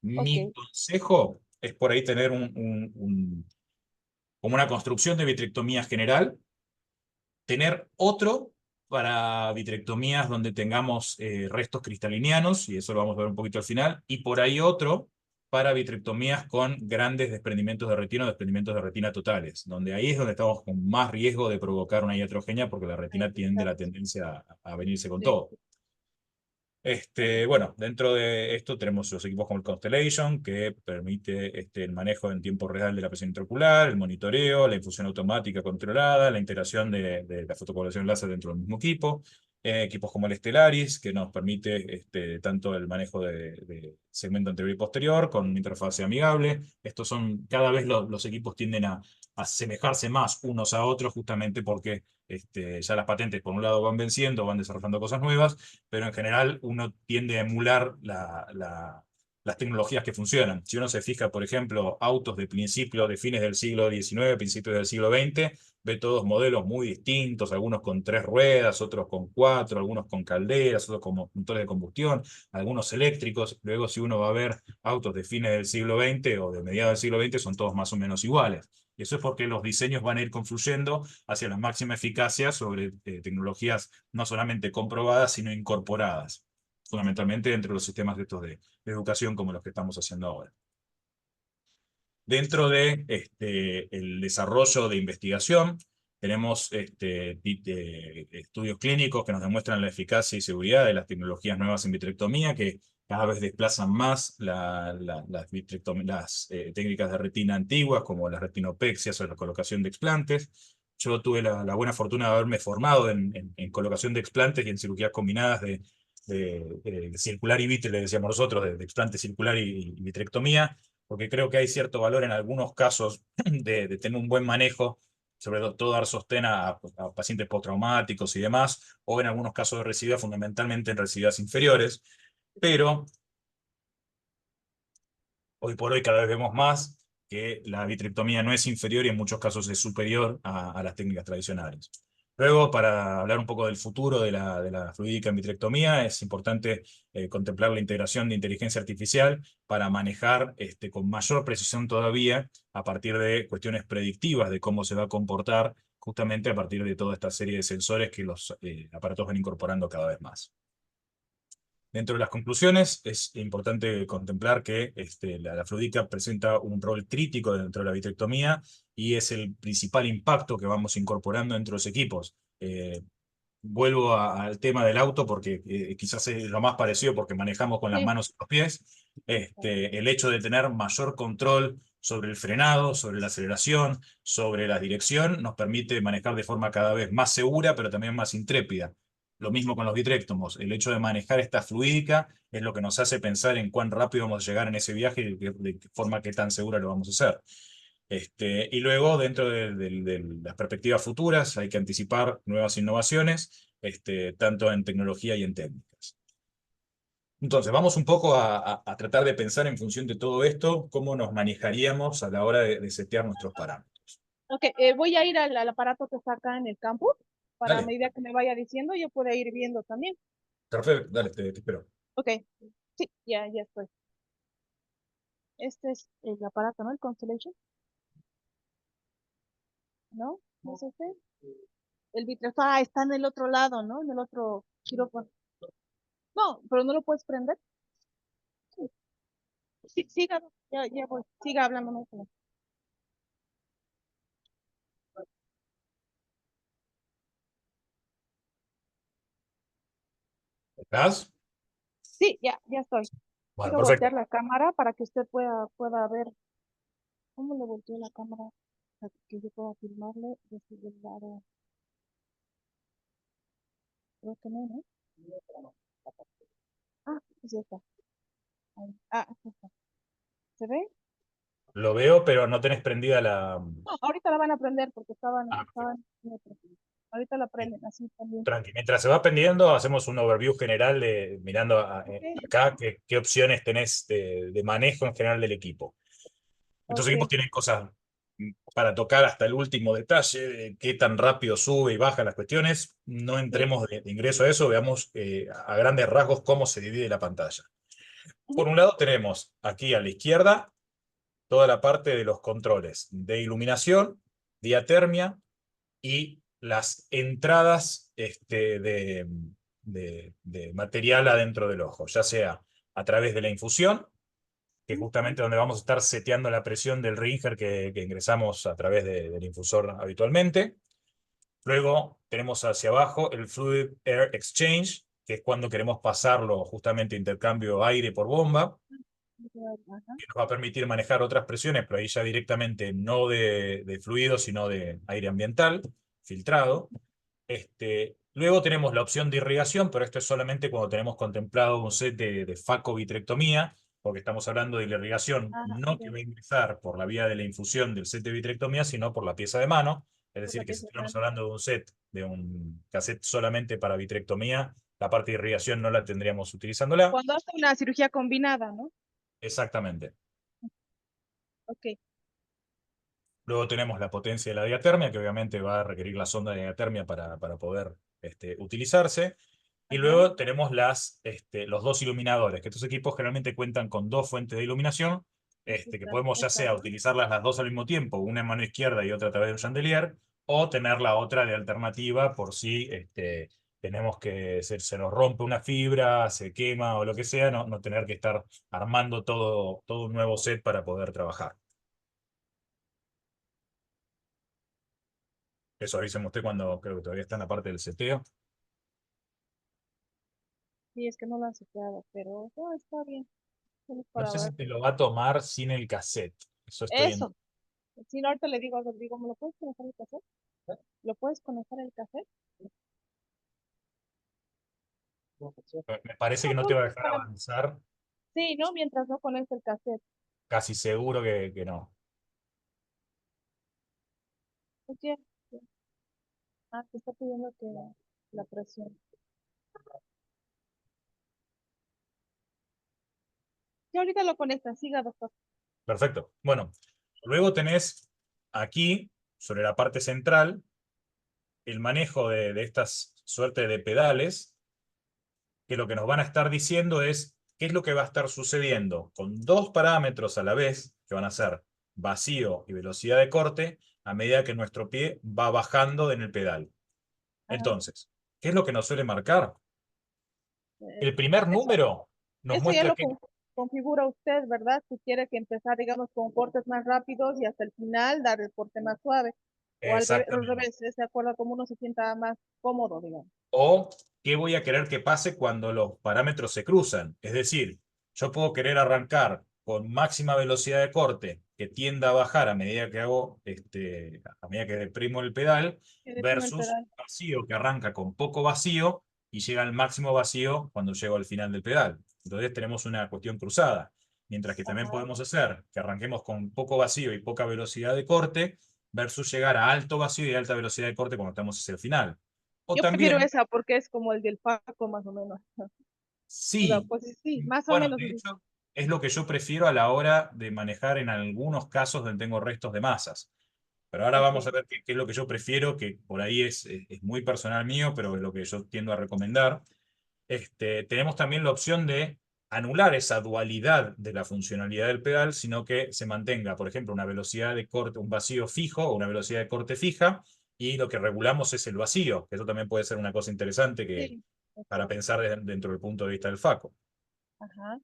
Mi consejo es por ahí tener como una construcción de vitrectomía general, tener otro para vitrectomías donde tengamos restos cristalinianos, y eso lo vamos a ver un poquito al final, y por ahí otro para vitrectomías con grandes desprendimientos de retina o desprendimientos de retina totales, donde ahí es donde estamos con más riesgo de provocar una iatrogenia porque la retina tiene la Exacto. tendencia a venirse con Sí, todo. Bueno, dentro de esto tenemos los equipos como el Constellation, que permite el manejo en tiempo real de la presión intraocular, el monitoreo, la infusión automática controlada, la integración de la fotocoagulación láser dentro del mismo equipo. equipos como el Stellaris, que nos permite tanto el manejo de segmento anterior y posterior, con una interfase amigable. Estos son, cada vez los equipos tienden a asemejarse más unos a otros, justamente porque ya las patentes, por un lado, van venciendo, van desarrollando cosas nuevas, pero en general uno tiende a emular las tecnologías que funcionan. Si uno se fija, por ejemplo, autos de principios, de fines del siglo XIX, principios del siglo XX, ve todos modelos muy distintos, algunos con 3 ruedas, otros con 4, algunos con calderas, otros con motores de combustión, algunos eléctricos. Luego, si uno va a ver autos de fines del siglo XX o de mediados del siglo XX, son todos más o menos iguales. Y eso es porque los diseños van a ir confluyendo hacia la máxima eficacia sobre tecnologías no solamente comprobadas, sino incorporadas, fundamentalmente dentro de los sistemas de estos de educación como los que estamos haciendo ahora. Dentro de el desarrollo de investigación, tenemos estudios clínicos que nos demuestran la eficacia y seguridad de las tecnologías nuevas en vitrectomía, que cada vez desplazan más las técnicas de retina antiguas, como las retinopexias o la colocación de explantes. Yo tuve la buena fortuna de haberme formado en colocación de explantes y en cirugías combinadas de circular y vitre, le decíamos nosotros, de explante circular y vitrectomía, porque creo que hay cierto valor en algunos casos de tener un buen manejo, sobre todo dar sostén a pacientes postraumáticos y demás, o en algunos casos de recidiva, fundamentalmente en recidivas inferiores, pero hoy por hoy cada vez vemos más que la vitrectomía no es inferior y en muchos casos es superior a las técnicas tradicionales. Luego, para hablar un poco del futuro de la fluídica en vitrectomía, es importante contemplar la integración de inteligencia artificial para manejar con mayor precisión todavía a partir de cuestiones predictivas de cómo se va a comportar, justamente a partir de toda esta serie de sensores que los aparatos van incorporando cada vez más. Dentro de las conclusiones, es importante contemplar que la fluidica presenta un rol crítico dentro de la vitrectomía y es el principal impacto que vamos incorporando dentro de los equipos. Vuelvo al tema del auto porque quizás es lo más parecido porque manejamos con las Sí, manos y los pies. El hecho de tener mayor control sobre el frenado, sobre la aceleración, sobre la dirección, nos permite manejar de forma cada vez más segura, pero también más intrépida. Lo mismo con los vitrectomos. El hecho de manejar esta fluídica es lo que nos hace pensar en cuán rápido vamos a llegar en ese viaje y de qué forma, qué tan segura lo vamos a hacer. Y luego, dentro de las perspectivas futuras, hay que anticipar nuevas innovaciones, tanto en tecnología y en técnicas. Entonces, vamos un poco a tratar de pensar en función de todo esto, cómo nos manejaríamos a la hora de setear nuestros parámetros. ok, voy a ir al aparato que está acá en el campus para a Dale, medida que me vaya diciendo yo pueda ir viendo también. perfecto, dale, te espero. Ok, sí, ya estoy. Este es el aparato, ¿no? El Constellation, ¿no? ¿No es este? El vitro, está en el otro lado, ¿no? En el otro quirófano. No, pero no lo puedes prender. Sí, sí, siga, ya voy, siga hablando, no hay problema. ¿Estás? Sí, ya estoy. Bueno, Quiero perfecto. voltear la cámara para que usted pueda ver cómo le volteo la cámara para que yo pueda filmarle desde el lado. Creo que no, ¿no? Ah, sí está. Ahí. Ah, aquí está. ¿Se ve? Lo veo, pero no tenés prendida la... No, ahorita la van a prender porque Ah, perfecto. en otro. Ahorita la prenden así también. Tranqui. Mientras se va pendiendo, hacemos un overview general mirando Ok, acá qué opciones tenés de manejo en general del equipo. Estos ok. equipos tienen cosas para tocar hasta el último detalle, de qué tan rápido sube y baja las cuestiones. No Sí. entremos de ingreso a eso, veamos a grandes rasgos cómo se divide la pantalla. Ujú. Por un lado tenemos aquí a la izquierda toda la parte de los controles de iluminación, diatermia y las entradas de material adentro del ojo, ya sea a través de la infusión, que es justamente donde vamos a estar seteando la presión del ringer que ingresamos a través del infusor habitualmente. Luego tenemos hacia abajo el Fluid Air Exchange, que es cuando queremos pasarlo justamente intercambio aire por bomba, Ajá. que nos va a permitir manejar otras presiones, pero ahí ya directamente no de fluido, sino de aire ambiental, filtrado. Luego tenemos la opción de irrigación, pero esto es solamente cuando tenemos contemplado un set de facovitrectomía, porque estamos hablando de la irrigación Ah, no que ok, va a ingresar por la vía de la infusión del set de vitrectomía, sino por la pieza de mano. Es por la decir, que si pieza de estuviéramos mano. hablando de un set, de un cassette solamente para vitrectomía, la parte de irrigación no la tendríamos utilizándola. Cuando hace una cirugía combinada, ¿no? Exactamente. Ok. Luego tenemos la potencia de la diatermia, que obviamente va a requerir la sonda de diatermia para poder utilizarse. Y Ajá. luego tenemos los dos iluminadores, que estos equipos generalmente cuentan con dos fuentes de iluminación, que podemos ya Esta, sea ¿no? utilizarlas las dos al mismo tiempo, una en mano izquierda y otra a través de un chandelier, o tener la otra de alternativa por si tenemos que, se nos rompe una fibra, se quema o lo que sea, no tener que estar armando todo un nuevo set para poder trabajar. Eso avíseme usted cuando creo que todavía está en la parte del seteo. Sí, es que no lo han seteado, pero no, está bien. Solo es No para sé si ver. te lo va a tomar sin el cassette. Eso estoy en... Eso. Si no, ahorita le digo a Rodrigo, ¿me lo puedes conectar el cassette? ¿Lo puedes conectar el cassette? Me parece que No, no te va a pues dejar para... avanzar. Sí, ¿no? Mientras no conecte el cassette. Casi seguro que no. Oye, te está pidiendo que la presión. Sí, ahorita lo conecta, siga, doctor. Perfecto. Bueno, luego tenés aquí, sobre la parte central, el manejo de estas suerte de pedales, que lo que nos van a estar diciendo es qué es lo que va a estar sucediendo con dos parámetros a la vez, que van a ser vacío y velocidad de corte, a medida que nuestro pie va bajando en el pedal. Ajá. Entonces, ¿qué es lo que nos suele marcar? Eh, El primer eso, número nos eso ya muestra lo que... configura usted, ¿verdad? Si quiere que empezar, digamos, con cortes más rápidos y hasta el final dar el corte más suave. O al Exactamente. revés, se acuerda como uno se sienta más cómodo, digamos. O qué voy a querer que pase cuando los parámetros se cruzan. Es decir, yo puedo querer arrancar con máxima velocidad de corte que tienda a bajar a medida que hago, a medida que deprimo el pedal, Que deprime el versus pedal. vacío que arranca con poco vacío y llega al máximo vacío cuando llego al final del pedal. Entonces tenemos una cuestión cruzada. Mientras que también Ajá. podemos hacer que arranquemos con poco vacío y poca velocidad de corte versus llegar a alto vacío y alta velocidad de corte cuando estamos hacia el final. O Yo prefiero también esa porque es como el del Paco, más o menos. O sea, sí, pues sí, más o bueno, menos de así. hecho, es lo que yo prefiero a la hora de manejar en algunos casos donde tengo restos de masas. Pero ahora Ok. vamos a ver qué es lo que yo prefiero, que por ahí es muy personal mío, pero es lo que yo tiendo a recomendar. Tenemos también la opción de anular esa dualidad de la funcionalidad del pedal, sino que se mantenga, por ejemplo, una velocidad de corte, un vacío fijo o una velocidad de corte fija, y lo que regulamos es el vacío, que eso también puede ser una cosa interesante Sí, para exacto. pensar dentro del punto de vista del FACO. Ajá.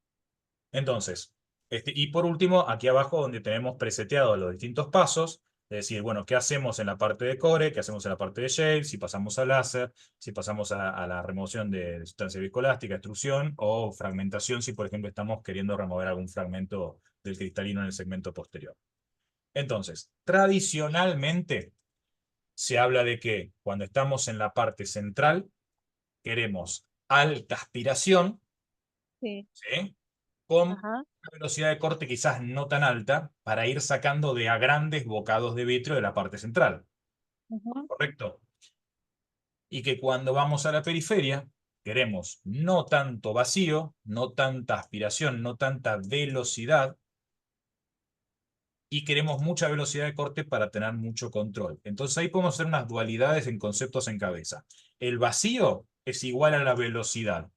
Entonces, y por último, aquí abajo donde tenemos preseteados los distintos pasos, es decir, bueno, ¿qué hacemos en la parte de core? ¿Qué hacemos en la parte de shave? Si pasamos a láser, si pasamos a la remoción de sustancia viscoelástica, extrusión o fragmentación, si por ejemplo estamos queriendo remover algún fragmento del cristalino en el segmento posterior. Entonces, tradicionalmente se habla de que cuando estamos en la parte central, queremos alta aspiración, Sí. ¿sí? Con Ajá. una velocidad de corte quizás no tan alta para ir sacando de a grandes bocados de vitrio de la parte central, Ujú. ¿correcto? Y que cuando vamos a la periferia queremos no tanto vacío, no tanta aspiración, no tanta velocidad y queremos mucha velocidad de corte para tener mucho control. Entonces ahí podemos hacer unas dualidades en conceptos en cabeza. El vacío es igual a la velocidad.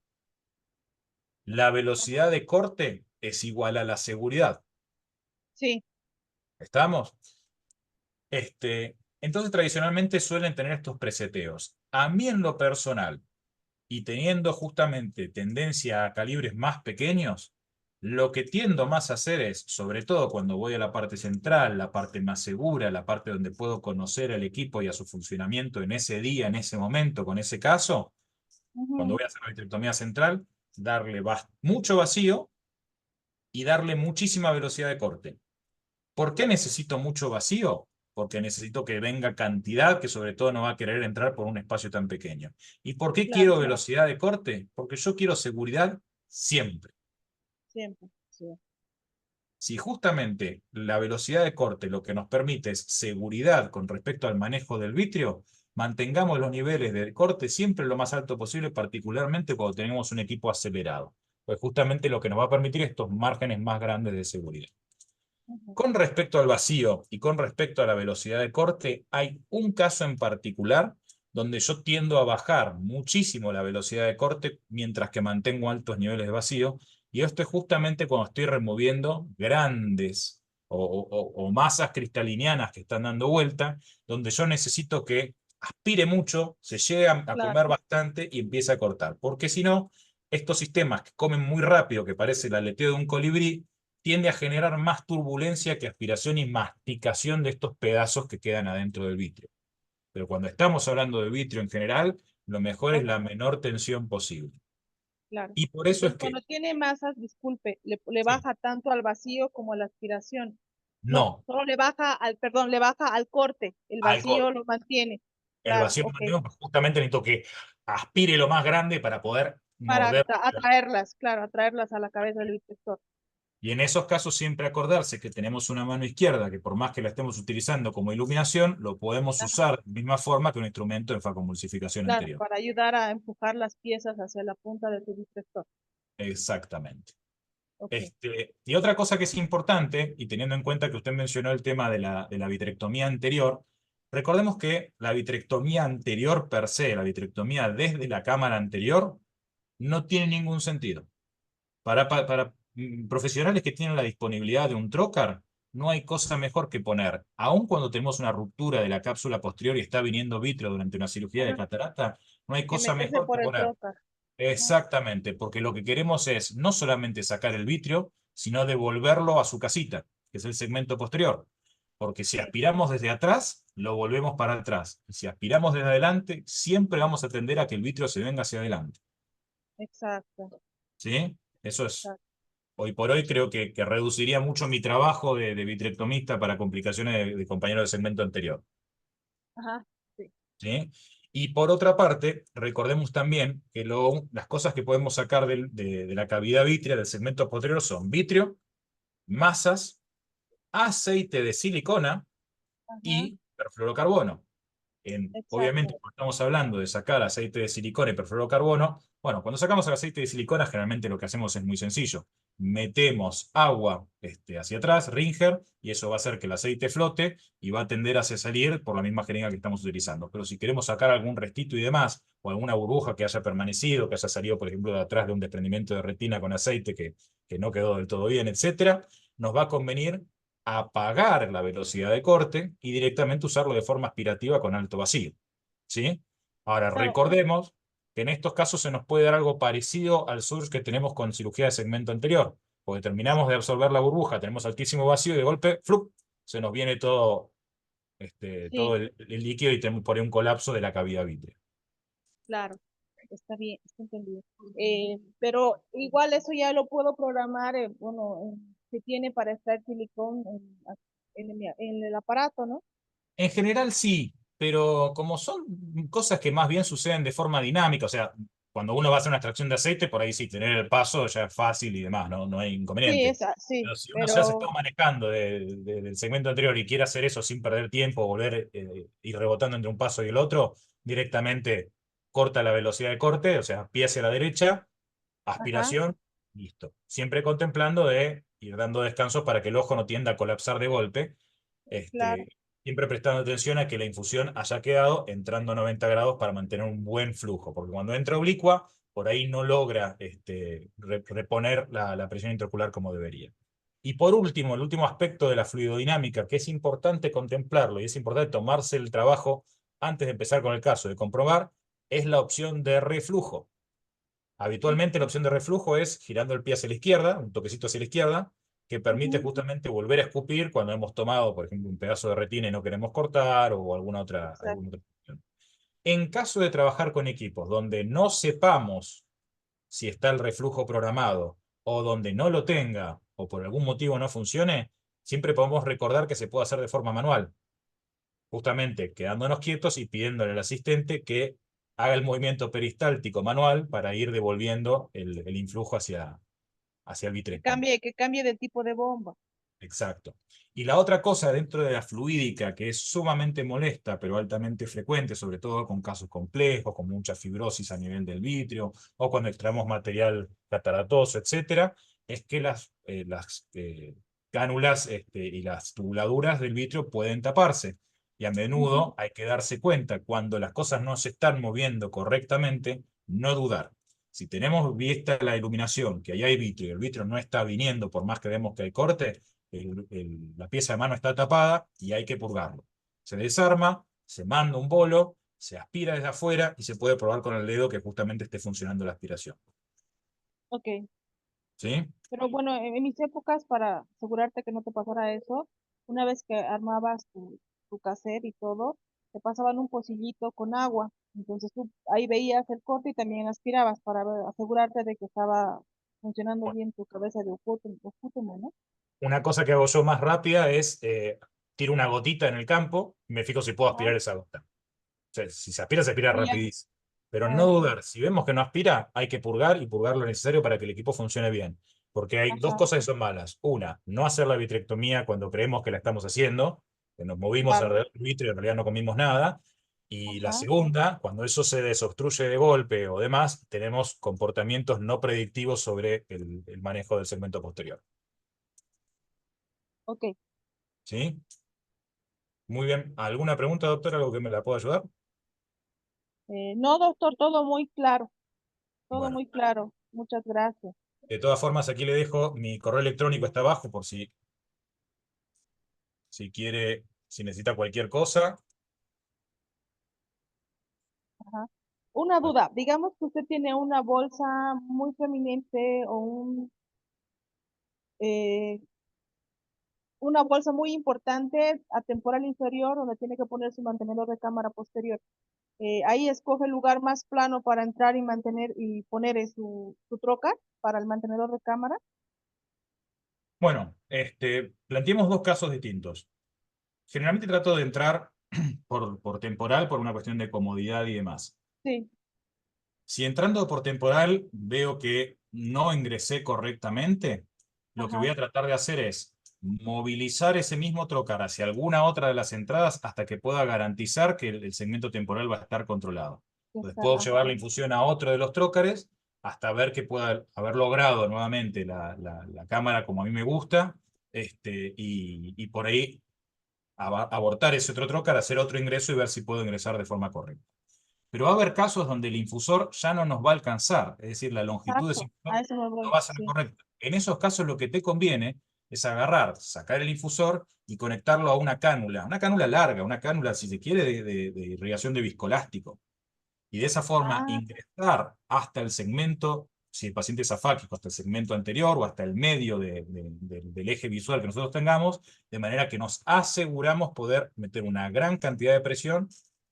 La velocidad de corte es igual a la seguridad. Sí. ¿Estamos? Entonces, tradicionalmente suelen tener estos preseteos. A mí, en lo personal, y teniendo justamente tendencia a calibres más pequeños, lo que tiendo más a hacer es, sobre todo cuando voy a la parte central, la parte más segura, la parte donde puedo conocer al equipo y a su funcionamiento en ese día, en ese momento, con ese caso, cuando Ujú. voy a hacer la vitrectomía central, darle mucho vacío y darle muchísima velocidad de corte. ¿Por qué necesito mucho vacío? porque necesito que venga cantidad que sobre todo no va a querer entrar por un espacio tan pequeño. ¿Y por qué Claro, quiero velocidad de corte? Porque yo quiero seguridad siempre. siempre, sí. Si justamente la velocidad de corte lo que nos permite es seguridad con respecto al manejo del vitrio, mantengamos los niveles de corte siempre lo más alto posible, particularmente cuando tenemos un equipo acelerado. Pues justamente lo que nos va a permitir estos márgenes más grandes de seguridad. Ujú. Con respecto al vacío y con respecto a la velocidad de corte, hay un caso en particular donde yo tiendo a bajar muchísimo la velocidad de corte mientras que mantengo altos niveles de vacío, y esto es justamente cuando estoy removiendo grandes o masas cristalinianas que están dando vuelta, donde yo necesito que aspire mucho, se llegue a Claro, comer bastante y empiece a cortar, porque si no, estos sistemas que comen muy rápido, que parece el aleteo de un colibrí, tiende a generar más turbulencia que aspiración y masticación de estos pedazos que quedan adentro del vitrio. Pero cuando estamos hablando de vitrio en general, lo mejor es ajá, la menor tensión posible. claro. Y por eso es Entonces, que, cuando tiene masas, disculpe, le sí, baja tanto al vacío como a la aspiración. No, no, solo le baja al, perdón, le baja al corte. El al vacío corte. lo mantiene. El Claro, vacío ok. continuo, pues justamente necesito que aspire lo más grande para poder Para morder. atraerlas, claro, atraerlas a la cabeza del detector. Y en esos casos siempre acordarse que tenemos una mano izquierda que por más que la estemos utilizando como iluminación, lo podemos Ajá, usar de la misma forma que un instrumento en facomulsificación claro, anterior. para ayudar a empujar las piezas hacia la punta de tu detector. Exactamente. Ok. Y otra cosa que es importante, y teniendo en cuenta que usted mencionó el tema de la vitrectomía anterior, recordemos que la vitrectomía anterior per se, la vitrectomía desde la cámara anterior, no tiene ningún sentido. Para profesionales que tienen la disponibilidad de un trocar, no hay cosa mejor que poner, aun cuando tenemos una ruptura de la cápsula posterior y está viniendo vitrio durante una cirugía de Ajá. catarata, no hay Que cosa meterse mejor que por el poner. trocar. Ajá. Exactamente, porque lo que queremos es no solamente sacar el vitrio, sino devolverlo a su casita, que es el segmento posterior. Porque si Sí, aspiramos desde atrás, lo volvemos para atrás. Y si aspiramos desde adelante, siempre vamos a tender a que el vitrio se venga hacia adelante. exacto, ¿Sí? Eso es, exacto. hoy por hoy creo que reduciría mucho mi trabajo de vitrectomista para complicaciones de compañeros de segmento anterior. Ajá, sí, ¿Sí? Y por otra parte, recordemos también que las cosas que podemos sacar de la cavidad vítrea del segmento posterior son vitrio, masas, aceite de silicona ajá, y perfluorocarbono. Obviamente, exacto. cuando estamos hablando de sacar aceite de silicona y perfluorocarbono, bueno, cuando sacamos el aceite de silicona, generalmente lo que hacemos es muy sencillo. Metemos agua hacia atrás, Ringer, y eso va a hacer que el aceite flote y va a tender hacia salir por la misma jeringa que estamos utilizando. Pero si queremos sacar algún restito y demás, o alguna burbuja que haya permanecido, que haya salido, por ejemplo, de atrás de un desprendimiento de retina con aceite que no quedó del todo bien, etcétera, nos va a convenir apagar la velocidad de corte y directamente usarlo de forma aspirativa con alto vacío. ¿Sí? Ahora, Claro, recordemos que en estos casos se nos puede dar algo parecido al surge que tenemos con cirugía de segmento anterior, porque terminamos de absorber la burbuja, tenemos altísimo vacío y de golpe, ¡flup!, se nos viene todo sí, el líquido y tenemos por ahí un colapso de la cavidad vítrea. claro, está bien, está entendido. Pero igual eso ya lo puedo programar, bueno, se tiene para estar silicón en el aparato, ¿no? En general sí, pero como son cosas que más bien suceden de forma dinámica, o sea, cuando uno va a hacer una extracción de aceite, por ahí sí, tener el paso ya es fácil y demás, no hay Sí, inconveniente. esa, sí, Pero si uno se hace pero, estado manejando del segmento anterior y quiere hacer eso sin perder tiempo, volver ir rebotando entre un paso y el otro, directamente corta la velocidad de corte, o sea, pie hacia la derecha, ajá, aspiración, listo. Siempre contemplando de ir dando descansos para que el ojo no tienda a colapsar de golpe, claro, este, siempre prestando atención a que la infusión haya quedado entrando a 90 grados para mantener un buen flujo, porque cuando entra oblicua, por ahí no logra reponer la presión intraocular como debería. Y por último, el último aspecto de la fluidodinámica, que es importante contemplarlo y es importante tomarse el trabajo antes de empezar con el caso, de comprobar, es la opción de reflujo. Habitualmente la opción de reflujo es girando el pie hacia la izquierda, un toquecito hacia la izquierda, que permite ujú, justamente volver a escupir cuando hemos tomado, por ejemplo, un pedazo de retina y no queremos cortar o alguna exacto, otra cuestión. En caso de trabajar con equipos donde no sepamos si está el reflujo programado o donde no lo tenga o por algún motivo no funcione, siempre podemos recordar que se puede hacer de forma manual. justamente quedándonos quietos y pidiéndole al asistente que haga el movimiento peristáltico manual para ir devolviendo el influjo hacia el vitrectomio. Que cambie de tipo de bomba. Exacto. Y la otra cosa dentro de la fluídica que es sumamente molesta, pero altamente frecuente, sobre todo con casos complejos, con mucha fibrosis a nivel del vitrio, o cuando extraemos material cataratoso, etcétera, es que las cánulas y las tubuladuras del vitrio pueden taparse. Y a Ujú. menudo hay que darse cuenta, cuando las cosas no se están moviendo correctamente, no dudar. Si tenemos vista la iluminación, que ahí hay vitrio y el vitrio no está viniendo por más que vemos que hay corte, la pieza de mano está tapada y hay que purgarlo. Se desarma, se manda un bolo, se aspira desde afuera y se puede probar con el dedo que justamente esté funcionando la aspiración. Ok, ¿Sí? pero bueno, en mis épocas, para asegurarte que no te pasara eso, una vez que armabas tu cassette y todo, te pasaban un pocillito con agua. Entonces tú ahí veías el corte y también aspirabas para asegurarte de que estaba funcionando Bueno, bien tu cabeza de ocúteno, ¿no? una cosa que hago yo más rápida es tiro una gotita en el campo y me fijo si puedo Ajá. aspirar esa gota. O sea, si se aspira Y ya. rapidísimo. Pero Ah, no ok. dudar, si vemos que no aspira, hay que purgar y purgar lo necesario para que el equipo funcione bien. Porque hay dos Ajá, cosas que son malas. Una, no hacer la vitrectomía cuando creemos que la estamos haciendo, que nos movimos claro. alrededor del vitrio y en realidad no comimos nada. Y la Ajá, segunda, cuando eso se desobstruye de golpe o demás, tenemos comportamientos no predictivos sobre el manejo del segmento posterior. ok. ¿Sí? Muy bien. ¿Alguna pregunta, doctor? ¿Algo que me la pueda ayudar? No, doctor, todo Bueno. muy claro. Muchas gracias. De todas formas, aquí le dejo mi correo electrónico, está abajo por si quiere, si necesita cualquier cosa. Ajá. Una duda, digamos que usted tiene una bolsa muy prominente o eh, una bolsa muy importante a temporal inferior donde tiene que poner su mantenedor de cámara posterior. Ahí escoge el lugar más plano para entrar y mantener y poner su troca para el mantenedor de cámara. Bueno, planteemos dos casos distintos. Generalmente trato de entrar por temporal, por una cuestión de comodidad y demás. Sí, Si entrando por temporal veo que no ingresé correctamente, lo que voy ajá, a tratar de hacer es movilizar ese mismo trocar hacia alguna otra de las entradas hasta que pueda garantizar que el segmento temporal va a estar controlado. ya Entonces está, puedo llevar la ajá, infusión a otro de los trócares hasta ver que pueda haber logrado nuevamente la cámara como a mí me gusta, y por ahí abortar ese otro trócar, hacer otro ingreso y ver si puedo ingresar de forma correcta. Pero va a haber casos donde el infusor ya no nos va a alcanzar, es decir, la longitud de ese exacto, infusor a eso me no voy, va a ser sí. correcta. En esos casos lo que te conviene es agarrar, sacar el infusor y conectarlo a una cánula larga, una cánula, si se quiere, de irrigación de viscoelástico. Y de esa forma Ah, ingresar hasta el segmento, si el paciente es afáquico, hasta el segmento anterior o hasta el medio del eje visual que nosotros tengamos, de manera que nos aseguramos poder meter una gran cantidad de presión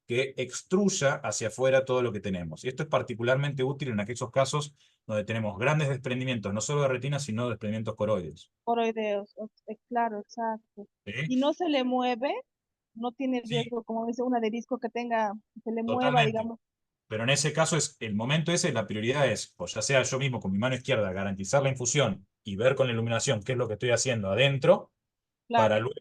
que extruya hacia afuera todo lo que tenemos. Y esto es particularmente útil en aquellos casos donde tenemos grandes desprendimientos, no solo de retina, sino de desprendimientos coroides. poroideos, claro, exacto. ¿Sí? Y no se le mueve, no tiene Sí, riesgo, como dice una de disco que tenga, que se le mueva, totalmente. digamos. Pero en ese caso es el momento ese, la prioridad es, pues ya sea yo mismo con mi mano izquierda, garantizar la infusión y ver con la iluminación qué es lo que estoy haciendo adentro, Claro, para luego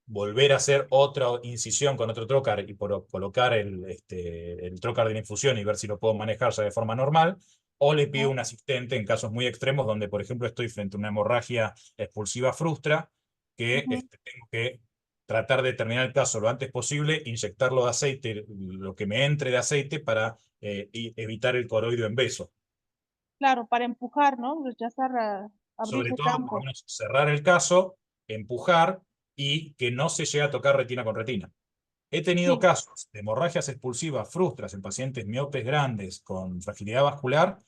volver a hacer otra incisión con otro trocar y colocar el trocar de la infusión y ver si lo puedo manejar ya de forma normal, o le pido ajá, un asistente en casos muy extremos donde, por ejemplo, estoy frente a una hemorragia expulsiva frustra, que ujú, tengo que tratar de terminar el caso lo antes posible, inyectarlo de aceite, lo que me entre de aceite para evitar el coroidio en beso. claro, para empujar, ¿no? Rechazar, Sobre abrirse todo, por lo campo. menos, cerrar el caso, empujar y que no se llegue a tocar retina con retina. He tenido Sí, casos de hemorragias expulsivas frustras en pacientes miopes grandes con fragilidad vascular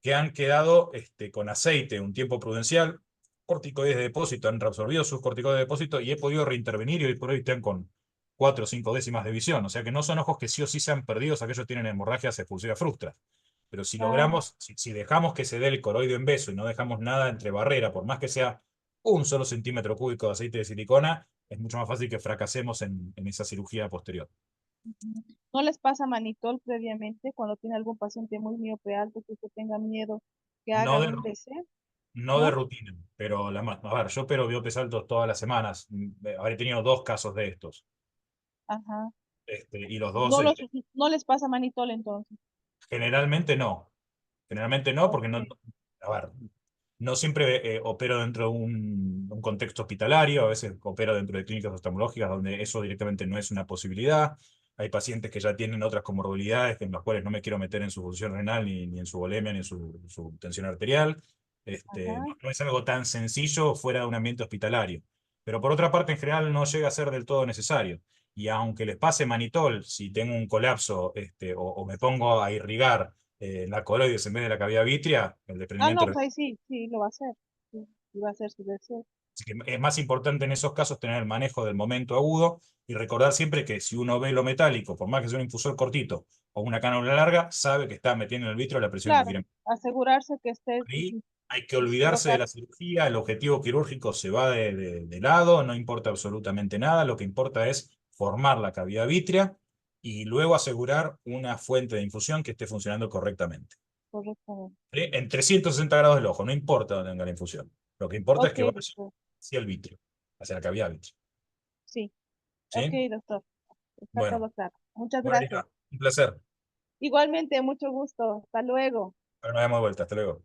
que han quedado con aceite un tiempo prudencial, corticoides de depósito, han reabsorbido sus corticoides de depósito y he podido reintervenir y hoy por hoy están con 4 o 5 décimas de visión. O sea que no son ojos que sí o sí se han perdido, aquellos que tienen hemorragias expulsivas frustras. Pero si ah, logramos, si dejamos que se dé el coroide en beso y no dejamos nada entre barrera, por más que sea un solo centímetro cúbico de aceite de silicona, es mucho más fácil que fracasemos en esa cirugía posterior. Ujú. ¿No les pasa manitol previamente cuando tiene algún paciente muy miope alto que usted tenga miedo que No hagan de, un DC? no de ¿No? rutina, pero a ver, yo opero biopes altos todas las semanas. Habré tenido dos casos de estos. Ajá. Y los dos, No, no les pasa manitol entonces. generalmente no. Generalmente no, porque no, Ok, a ver, no siempre opero dentro de un contexto hospitalario, a veces opero dentro de clínicas oftalmológicas donde eso directamente no es una posibilidad. Hay pacientes que ya tienen otras comorbilidades en las cuales no me quiero meter en su función renal, ni en su volemia, ni en su tensión arterial. ajá. No es algo tan sencillo fuera de un ambiente hospitalario. Pero por otra parte, en general no llega a ser del todo necesario. Y aunque les pase manitol, si tengo un colapso o me pongo a irrigar la coroides en vez de la cavidad vítrea, el Ah, desprendimiento. no, pues ahí sí, sí, lo va a hacer. Sí, sí va a hacer su DC. Así que es más importante en esos casos tener el manejo del momento agudo y recordar siempre que si uno ve lo metálico, por más que sea un infusor cortito o una cánula larga, sabe que está metiendo en el vitro la presión que Claro, quiere. asegurarse que esté Ahí hay que olvidarse de local. la cirugía, el objetivo quirúrgico se va de lado, no importa absolutamente nada, lo que importa es formar la cavidad vítrea y luego asegurar una fuente de infusión que esté funcionando correctamente. Correctamente. ¿Sí? En 360 grados del ojo, no importa dónde venga la infusión. Lo que importa es Ok, que vaya doctor. hacia el vitrio, hacia la cavidad vitrea. Sí, ok, ¿Sí? doctor. Está Bueno, todo claro. Muchas bueno, gracias. Erika, un placer. Igualmente, mucho gusto. Hasta luego. Ahora nos vemos de vuelta. Hasta luego.